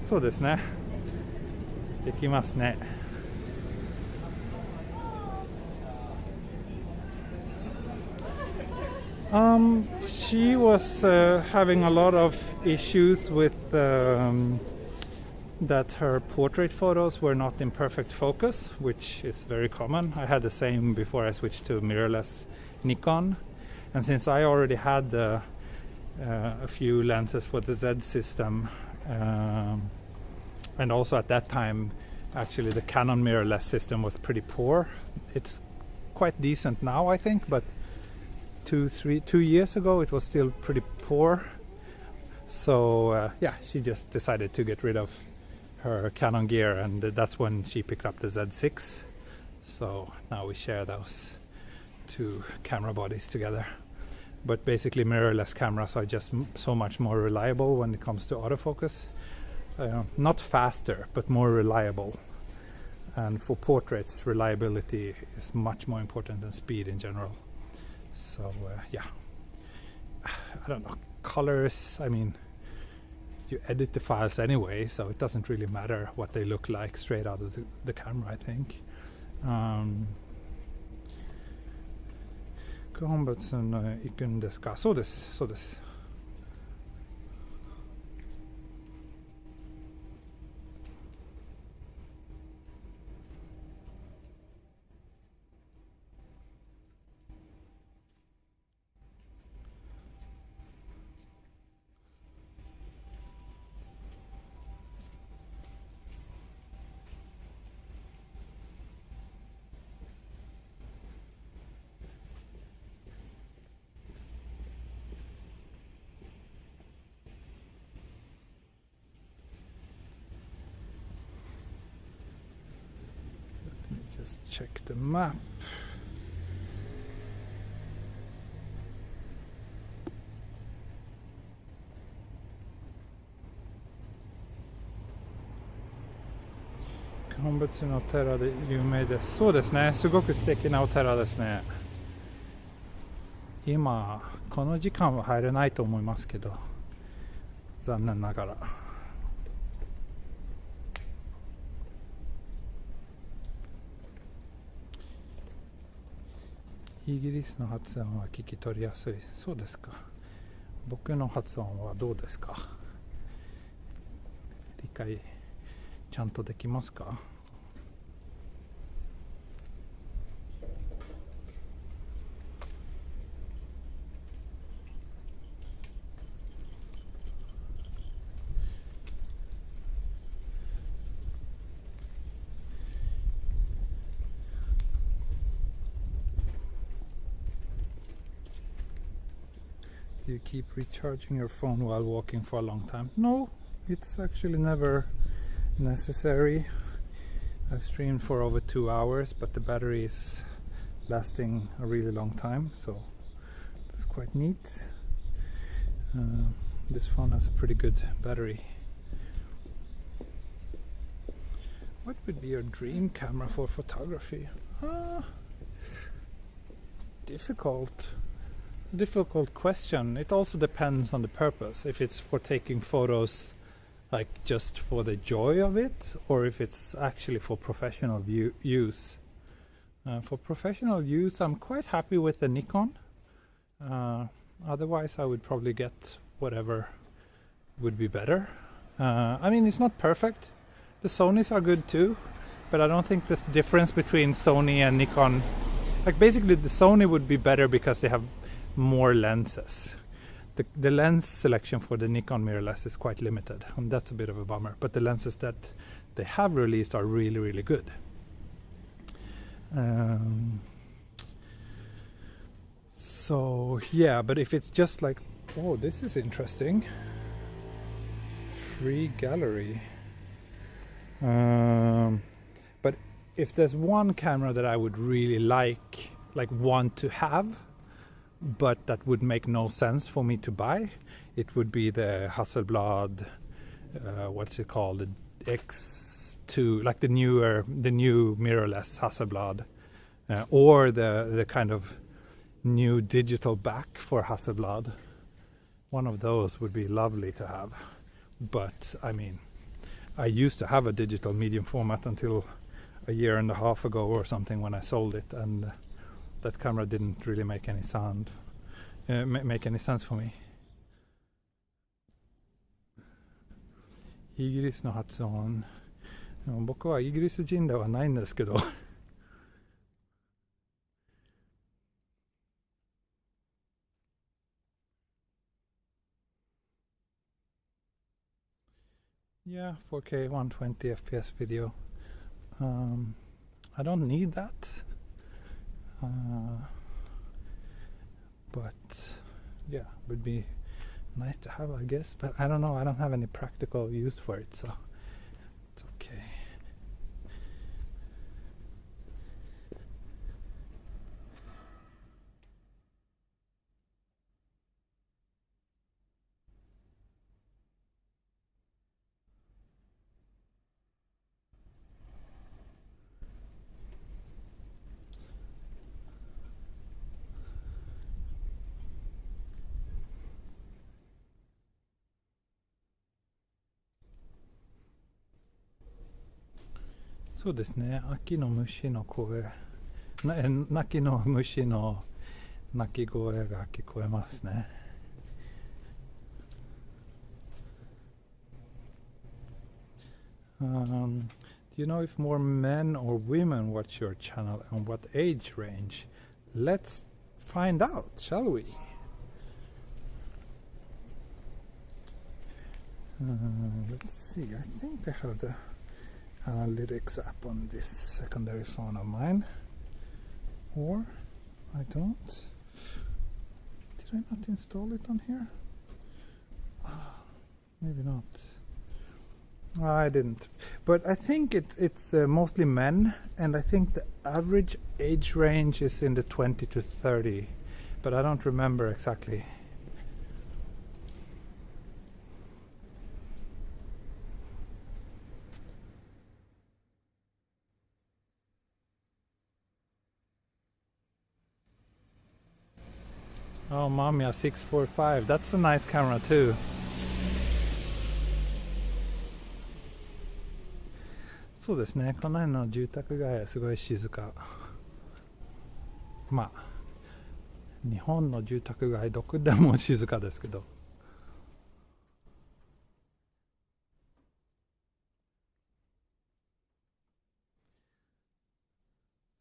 そうですね。できますね。She was having a lot of issues with that her portrait photos were not in perfect focus, which is very common. I had the same before I switched to mirrorless Nikon, and since I already had a few lenses for the Z system, and also at that time actually the Canon mirrorless system was pretty poor. It's quite decent now, I think, but 2 years ago it was still pretty poor. So yeah, she just decided to get rid of her Canon gear, and that's when she picked up the Z6. So now we share those two camera bodies together. But basically mirrorless cameras are just so much more reliable when it comes to autofocus. Not faster, but more reliable. And for portraits, reliability is much more important than speed in general. So yeah, I don't know, colors, I mean, you edit the files anyway, so it doesn't really matter what they look like straight out of the camera, I think. 本物の行くんですか？そうです、そうです。Just check the map. Kanbutsu の寺で有名です。そうですね。すごく素敵なお寺ですね。今この時間は入れないと思いますけど、残念ながら。イギリスの発音は聞き取りやすい。そうですか。僕の発音はどうですか？理解ちゃんとできますか？Do you keep recharging your phone while walking for a long time? No, it's actually never necessary. I've streamed for over 2 hours, but the battery is lasting a really long time, so that's quite neat. This phone has a pretty good battery. What would be your dream camera for photography? difficult question. It also depends on the purpose. If it's for taking photos like just for the joy of it, or if it's actually for professional use. For professional use, I'm quite happy with the Nikon. Otherwise, I would probably get whatever would be better. I mean, it's not perfect. The Sonys are good too, but I don't think the difference between Sony and Nikon, like basically the Sony would be better because they have more lenses. The lens selection for the Nikon mirrorless is quite limited, and that's a bit of a bummer, but the lenses that they have released are really, really good. So yeah, but if it's just like, oh, this is interesting, free gallery, but if there's one camera that I would really like want to have, but that would make no sense for me to buy, it would be the Hasselblad, what's it called, the X2, like the new mirrorless Hasselblad, or the kind of new digital back for Hasselblad. One of those would be lovely to have. But I mean, I used to have a digital medium format until a year and a half ago or something when I sold it, and that camera didn't really make any make any sense for me. イギリスの発音。僕はイギリス人ではないんですけど。Yeah, 4K 120 FPS video. I don't need that. But yeah, would be nice to have, I guess. But I don't know, I don't have any practical use for it, so it's okay.そうですね、秋の虫の声、泣きの虫の鳴き声が聞こえますね。Do you know if more men or women watch your channel and what age range? Let's find out, shall we? Let's see, I think I have the analytics app on this secondary phone of mine, or I don't. Did I not install it on here? Maybe not. I didn't, but I think it's mostly men, and I think the average age range is in the 20 to 30, but I don't remember exactly. Oh, Mamiya 645. That's a nice camera too. So ですね、この辺の住宅街はすごい静か。まあ、日本の住宅街どこでも静かですけど。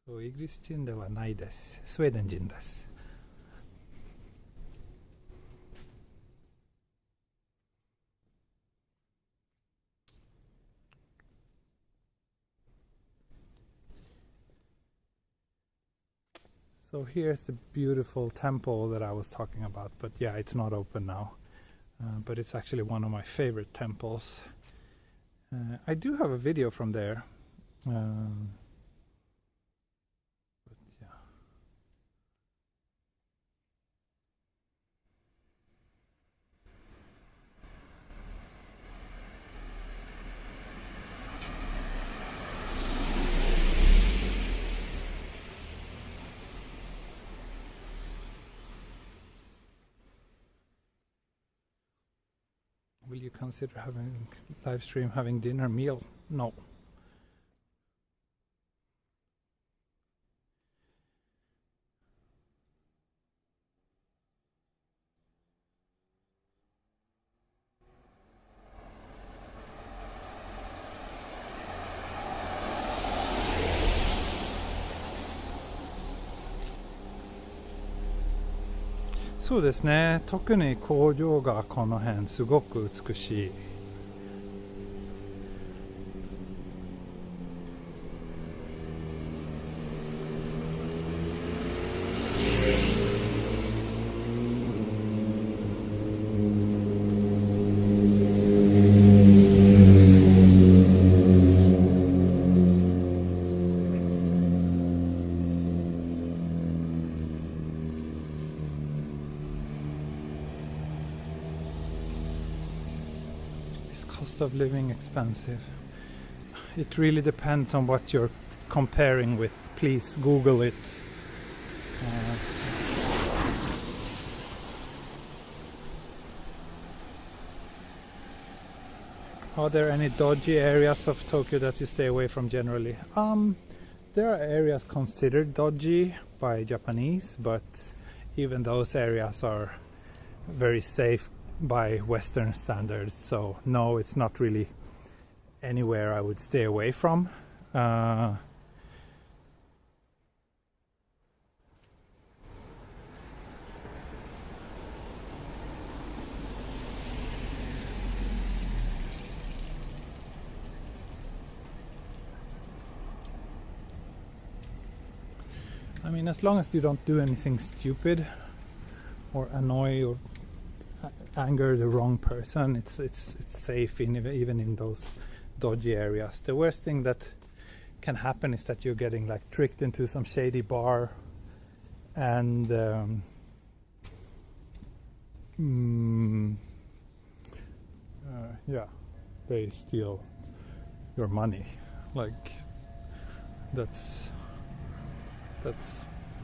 そう、イギリス人ではないです。スウェーデン人です。So here's the beautiful temple that I was talking about, but yeah, it's not open now. But it's actually one of my favorite temples. I do have a video from there. But yeah. will you consider having live stream having dinner meal? No.そうですね、特に工場がこの辺すごく美しい。Cost of living expensive. It really depends on what you're comparing with. Please Google it. Are there any dodgy areas of Tokyo that you stay away from generally? There are areas considered dodgy by Japanese, but even those areas are very safe by Western standards, so no, it's not really anywhere I would stay away from. I mean, as long as you don't do anything stupid or annoy or anger the wrong person, it's safe even in those dodgy areas. The worst thing that can happen is that you're getting like tricked into some shady bar and yeah, they steal your money. Like that's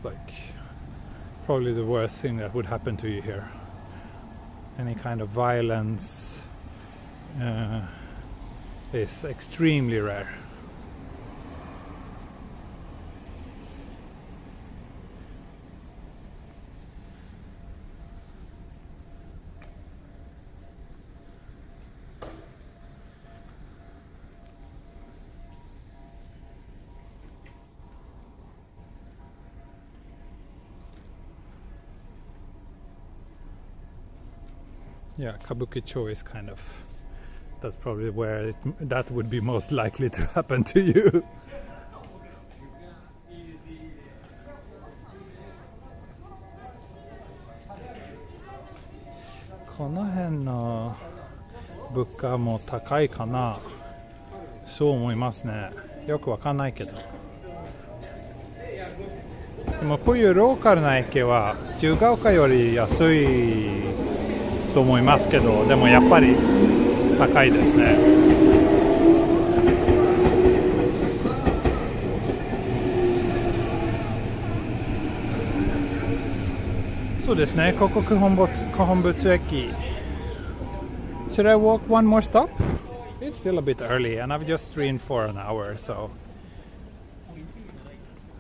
like probably the worst thing that would happen to you here. Any kind of violence is extremely rare. Yeah, Kabukicho is kind of, that's probably where that would be most likely to happen to you. This辺の物価も高いかな。そう思いますね。よくわかんないけど。でもこういうローカルな駅は自由が丘より安いと思いますけど、でもやっぱり高いですね。そうですね、ここ九本仏駅。Should I walk one more stop? It's still a bit early and I've just streamed for an hour, so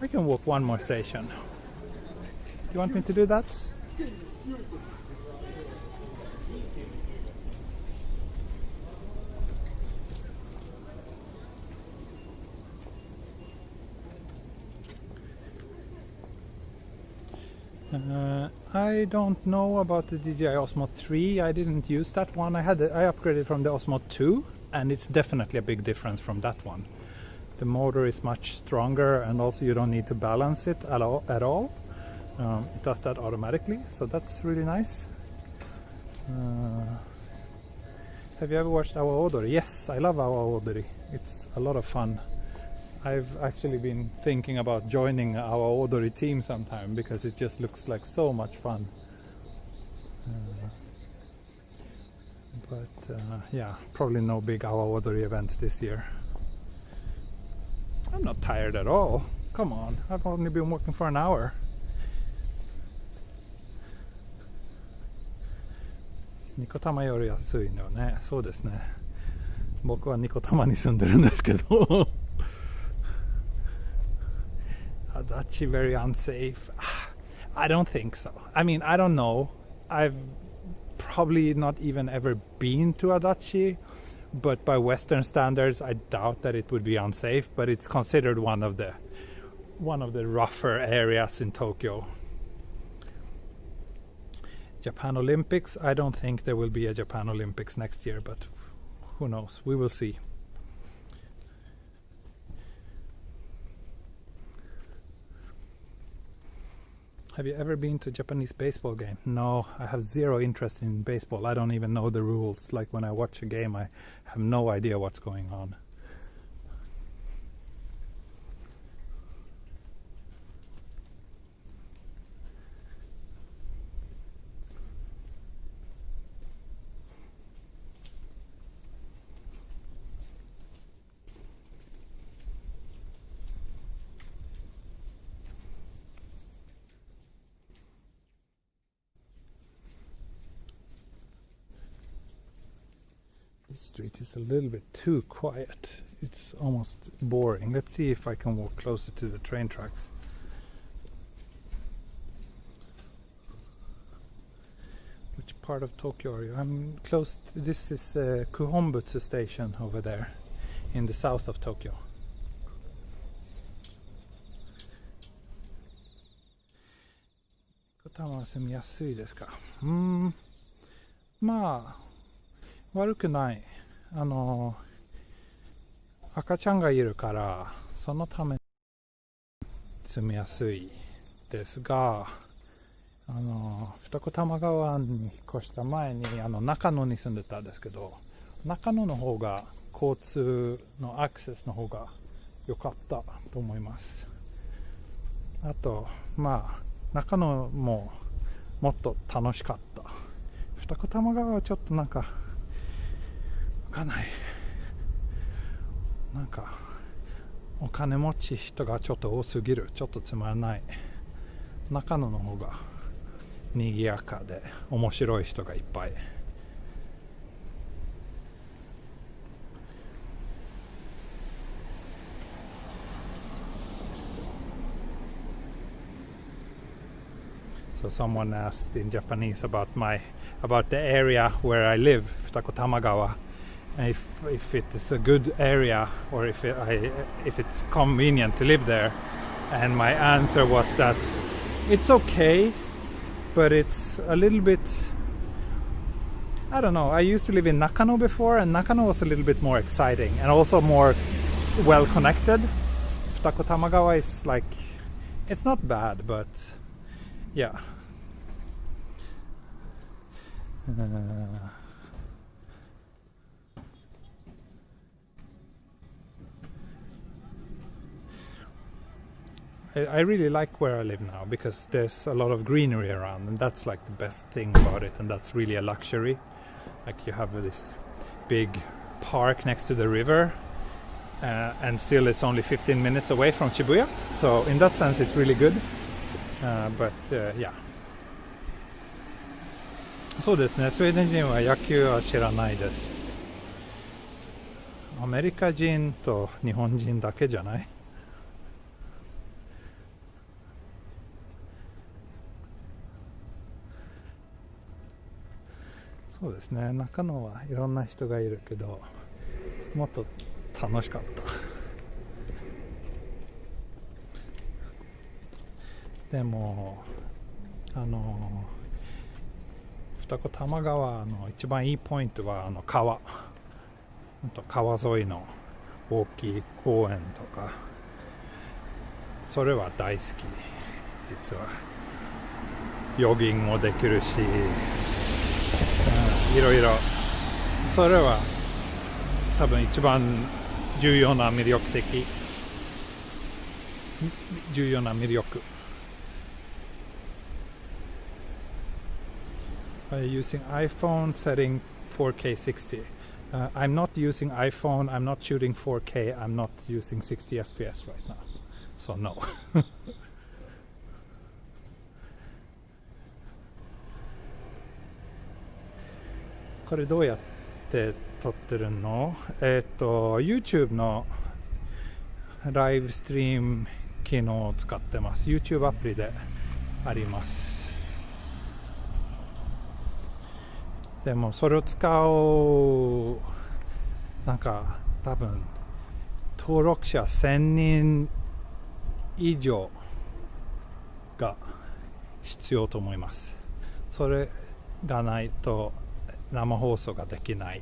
I can walk one more station. You want me to do that? I don't know about the DJI Osmo 3. I didn't use that one. I upgraded from the Osmo 2, and it's definitely a big difference from that one. The motor is much stronger, and also you don't need to balance it at all. It does that automatically, so that's really nice. Have you ever watched Awa Odori? Yes, I love Awa Odori. It's a lot of fun. I've actually been thinking about joining our Odori team sometime because it just looks like so much fun. But yeah, probably no big Awa Odori events this year. I'm not tired at all. Come on, I've only been working for an hour. ニコタマより安いのね。そうですね。僕はニコタマに住んでるんですけどAdachi very unsafe. I don't think so. I mean, I don't know. I've probably not even ever been to Adachi, but by Western standards, I doubt that it would be unsafe. But it's considered one of the rougher areas in Tokyo. Japan Olympics. I don't think there will be a Japan Olympics next year, but who knows? We will see. Have you ever been to a Japanese baseball game? No, I have zero interest in baseball. I don't even know the rules. Like when I watch a game, I have no idea what's going on. This street is a little bit too quiet. It's almost boring. Let's see if I can walk closer to the train tracks. Which part of Tokyo are you? I'm close to, this is Kuhombutsu station over there in the south of Tokyo. Kotama 住みやすいですか？まあ悪くない。赤ちゃんがいるからそのため住みやすいですが、二子玉川に引っ越した前に中野に住んでたんですけど、中野の方が交通のアクセスの方が良かったと思います。あとまあ中野ももっと楽しかった。二子玉川はちょっとなんかわかんない。なんかお金持ち人がちょっと多すぎる。ちょっとつまらない。中野の方が賑やかで面白い人がいっぱい。So someone asked in Japanese about the area where I live, Futako Tamagawa, if it is a good area or if it's convenient to live there, and my answer was that it's okay, but it's a little bit, I don't know. I used to live in Nakano before, and Nakano was a little bit more exciting and also more well connected. Futako Tamagawa is like, it's not bad, but yeah. I really like where I live now because there's a lot of greenery around, and that's like the best thing about it, and that's really a luxury. Like you have this big park next to the river, and still it's only 15 minutes away from Shibuya, so in that sense it's really good. But yeah. そうですね、スウェーデン人は野球は知らないです。アメリカ人と日本人だけじゃない？そうですね、中野はいろんな人がいるけどもっと楽しかった。でも二子玉川の一番いいポイントは川沿いの大きい公園とか、それは大好き。実はヨギングもできるし、いろいろそれは多分一番重要な魅力。Using iPhone setting 4K 60. I'm not using iPhone, I'm not shooting 4K, I'm not using 60 FPS right now. So no. これどうやって撮ってるの？YouTube のライブストリーム機能を使ってます。 YouTube アプリであります。でもそれを使うなんか多分登録者1000人以上が必要と思います。それがないと生放送ができない。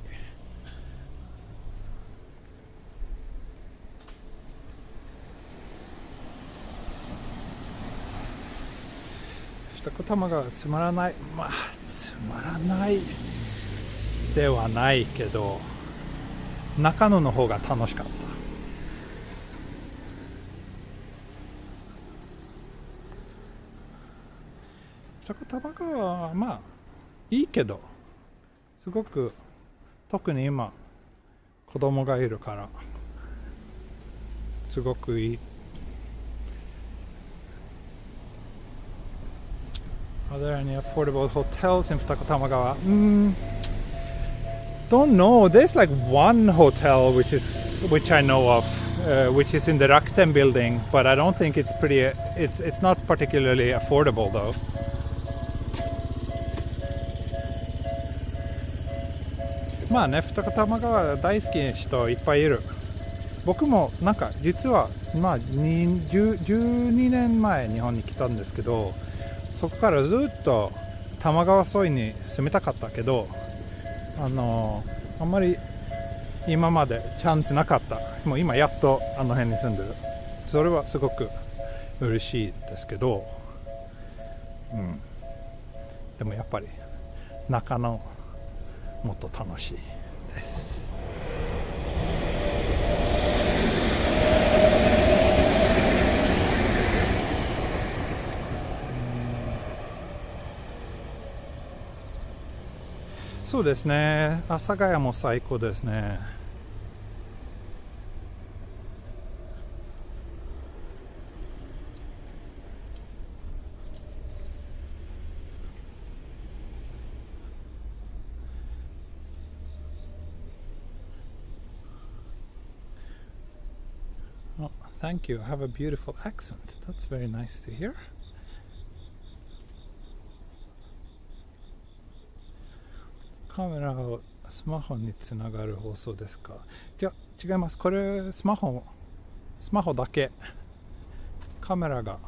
二子玉がつまらない、まあつまらないではないけど、中野の方が楽しかった。二子玉がまあいいけど、すごく特に今子供がいるからすごくいい。Are there any affordable hotels in Futakotamagawa? Don't know. There's like one hotel which I know of, which is in the Rakuten building, but I don't think it's pretty. It's not particularly affordable though. まあね、二子玉川大好きな人いっぱいいる。僕もなんか実はまあ12年前日本に来たんですけど、そこからずっと多摩川沿いに住みたかったけど、あんまり今までチャンスなかった。もう今やっとあの辺に住んでる。それはすごく嬉しいですけど、でもやっぱり中野もっと楽しいです。そうですね、阿佐ヶ谷も最高ですね。Oh, thank you. Have a beautiful accent. That's very nice to hear. カメラをスマホにつながる放送ですか？いや、違います。これスマホだけ。カメラが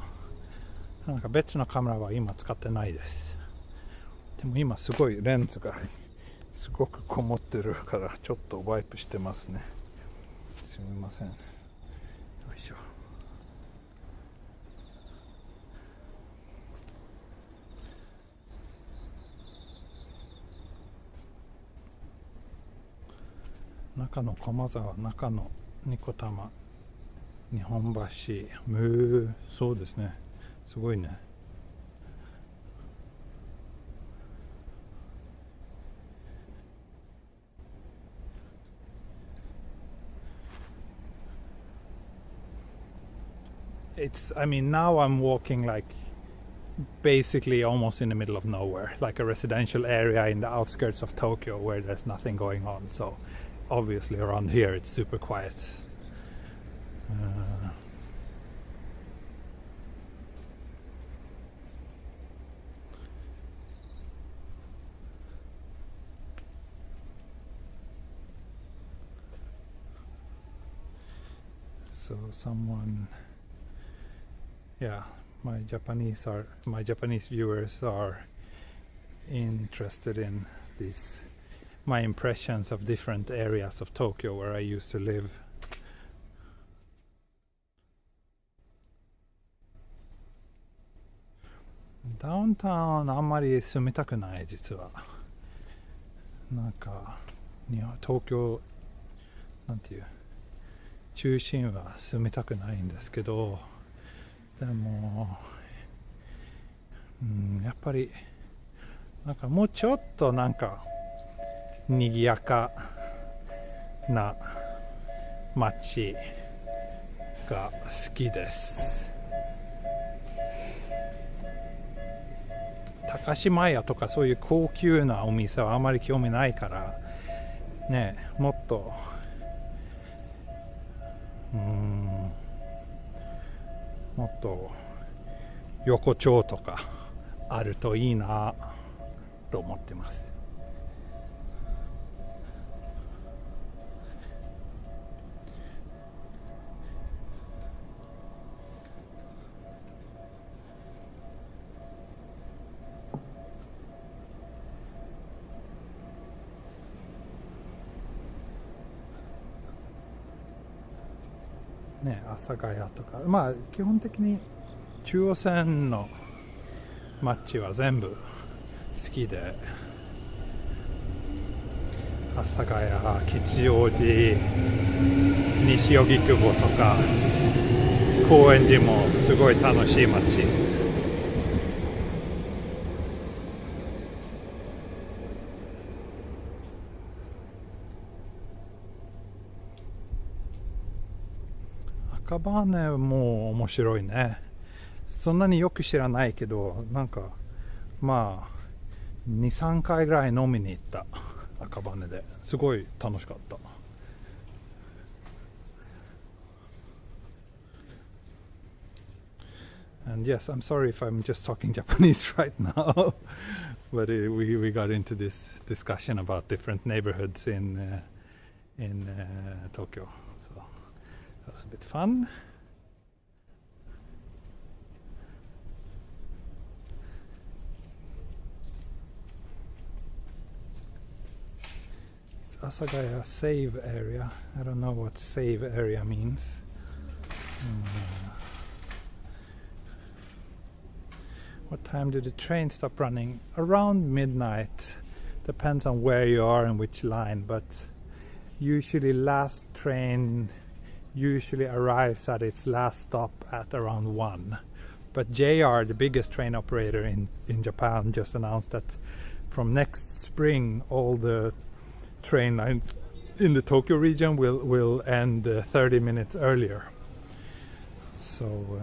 なんか別のカメラは今使ってないです。でも今すごいレンズがすごくこもってるからちょっとワイプしてますね。すみません。よいしょ。中野駒沢、中野二子玉、日本橋、そうですね、すごいね。I mean, now I'm walking like basically almost in the middle of nowhere, like a residential area in the outskirts of Tokyo where there's nothing going on. So obviously around here it's super quiet. So someone, yeah, my Japanese viewers are interested in this, my impressions of different areas of Tokyo where I used to live. ダウンタウンあんまり住みたくない、実は。なんか東京なんていう中心は住みたくないんですけど、でもやっぱりなんかもうちょっとなんか賑やかな街が好きです。高島屋とかそういう高級なお店はあまり興味ないからね、もっともっと横丁とかあるといいなと思ってます。ね、阿佐ヶ谷とか、まあ基本的に中央線の街は全部好きで、阿佐ヶ谷、吉祥寺、西荻窪とか高円寺もすごい楽しい街。赤羽も面白いね。そんなによく知らないけど、なんかまあ 2,3 回ぐらい飲みに行った。赤羽ですごい楽しかった。And yes, I'm sorry if I'm just talking Japanese right now, but we got into this discussion about different neighborhoods in Tokyo, so that was a bit fun. It's Asagaya Save Area. I don't know what Save Area means. What time did the train stop running? Around midnight. Depends on where you are and which line, but usually last train usually arrives at its last stop at around 1. But JR, the biggest train operator in Japan, just announced that from next spring all the train lines in the Tokyo region will end 30 minutes earlier. So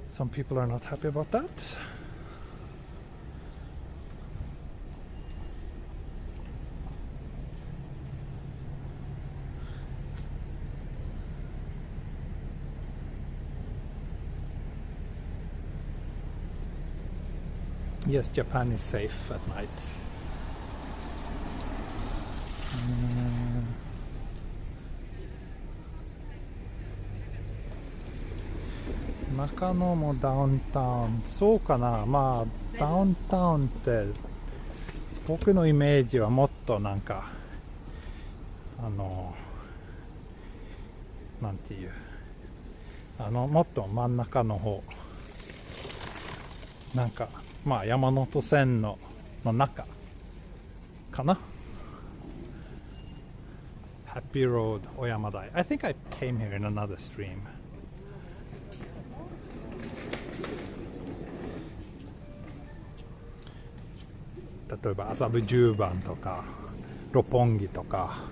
some people are not happy about that. Yes, Japan is safe at night. 中野もダウンタウン、そうかな。まあダウンタウンって僕のイメージはもっとなんかなんていうもっと真ん中の方、なんかまあ山手線の中かな。Happy Road 小山台。I think I came here in another stream. 例えば麻布十番とか六本木とか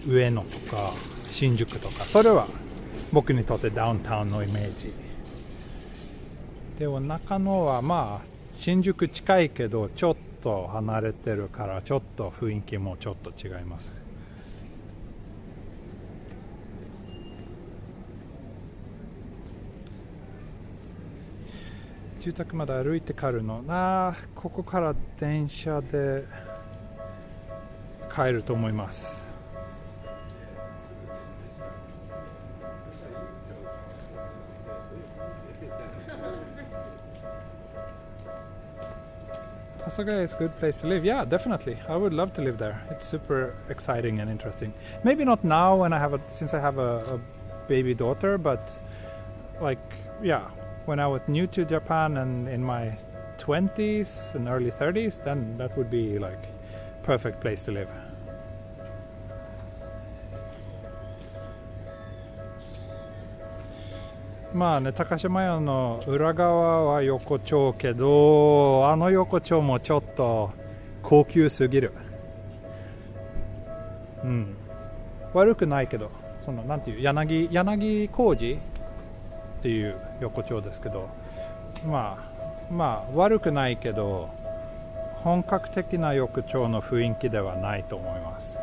上野とか新宿とか、それは僕にとってダウンタウンのイメージでも、中野はまあ新宿近いけどちょっと離れてるからちょっと雰囲気もちょっと違います。住宅まで歩いて帰るのここから電車で帰ると思います。Asagaya is a good place to live. Yeah, definitely. I would love to live there. It's super exciting and interesting. Maybe not now when since I have a baby daughter, but like, yeah, when I was new to Japan and in my 20s and early 30s, then that would be like perfect place to live. まあね、高島屋の裏側は横丁けど、横丁もちょっと高級すぎる。悪くないけど、なんていう柳小路っていう横丁ですけど、まあ悪くないけど本格的な横丁の雰囲気ではないと思います。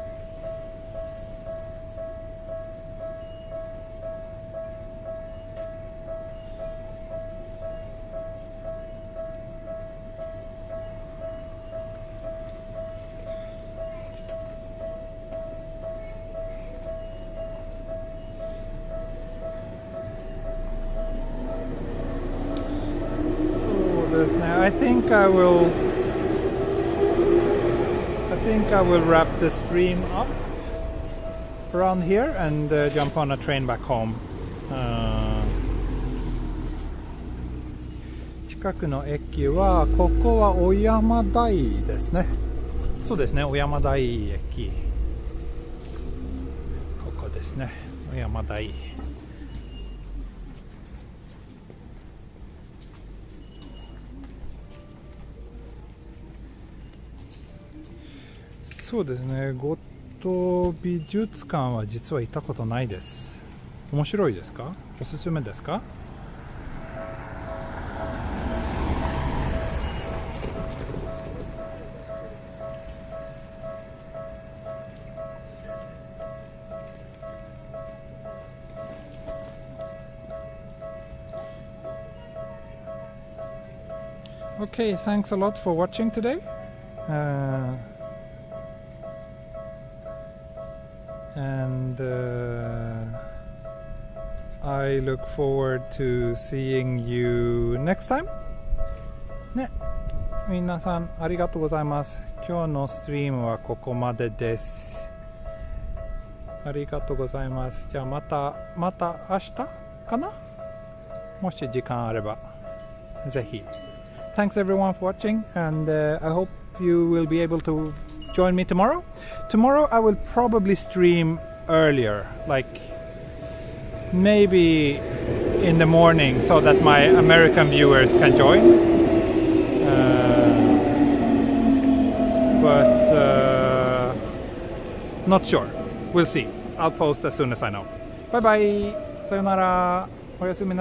I think I will wrap the stream up around here and jump on a train back home. 近くの駅はここは小山台ですね。そうですね、小山台駅。ここですね、小山台。そうですね、ゴッド美術館は実は行ったことないです。面白いですか？おすすめですか？Okay, thanks a lot for watching today. And I look forward to seeing you next time. ね、皆さんありがとうございます。今日のストリームはここまでです。ありがとうございます。じゃあまた明日かな？もし時間あればぜひ。Thanks everyone for watching, and I hope you will be able to join me tomorrow. Tomorrow I will probably stream earlier, like maybe in the morning, so that my American viewers can join. But not sure. We'll see. I'll post as soon as I know. Bye bye. さよなら。おやすみなさい。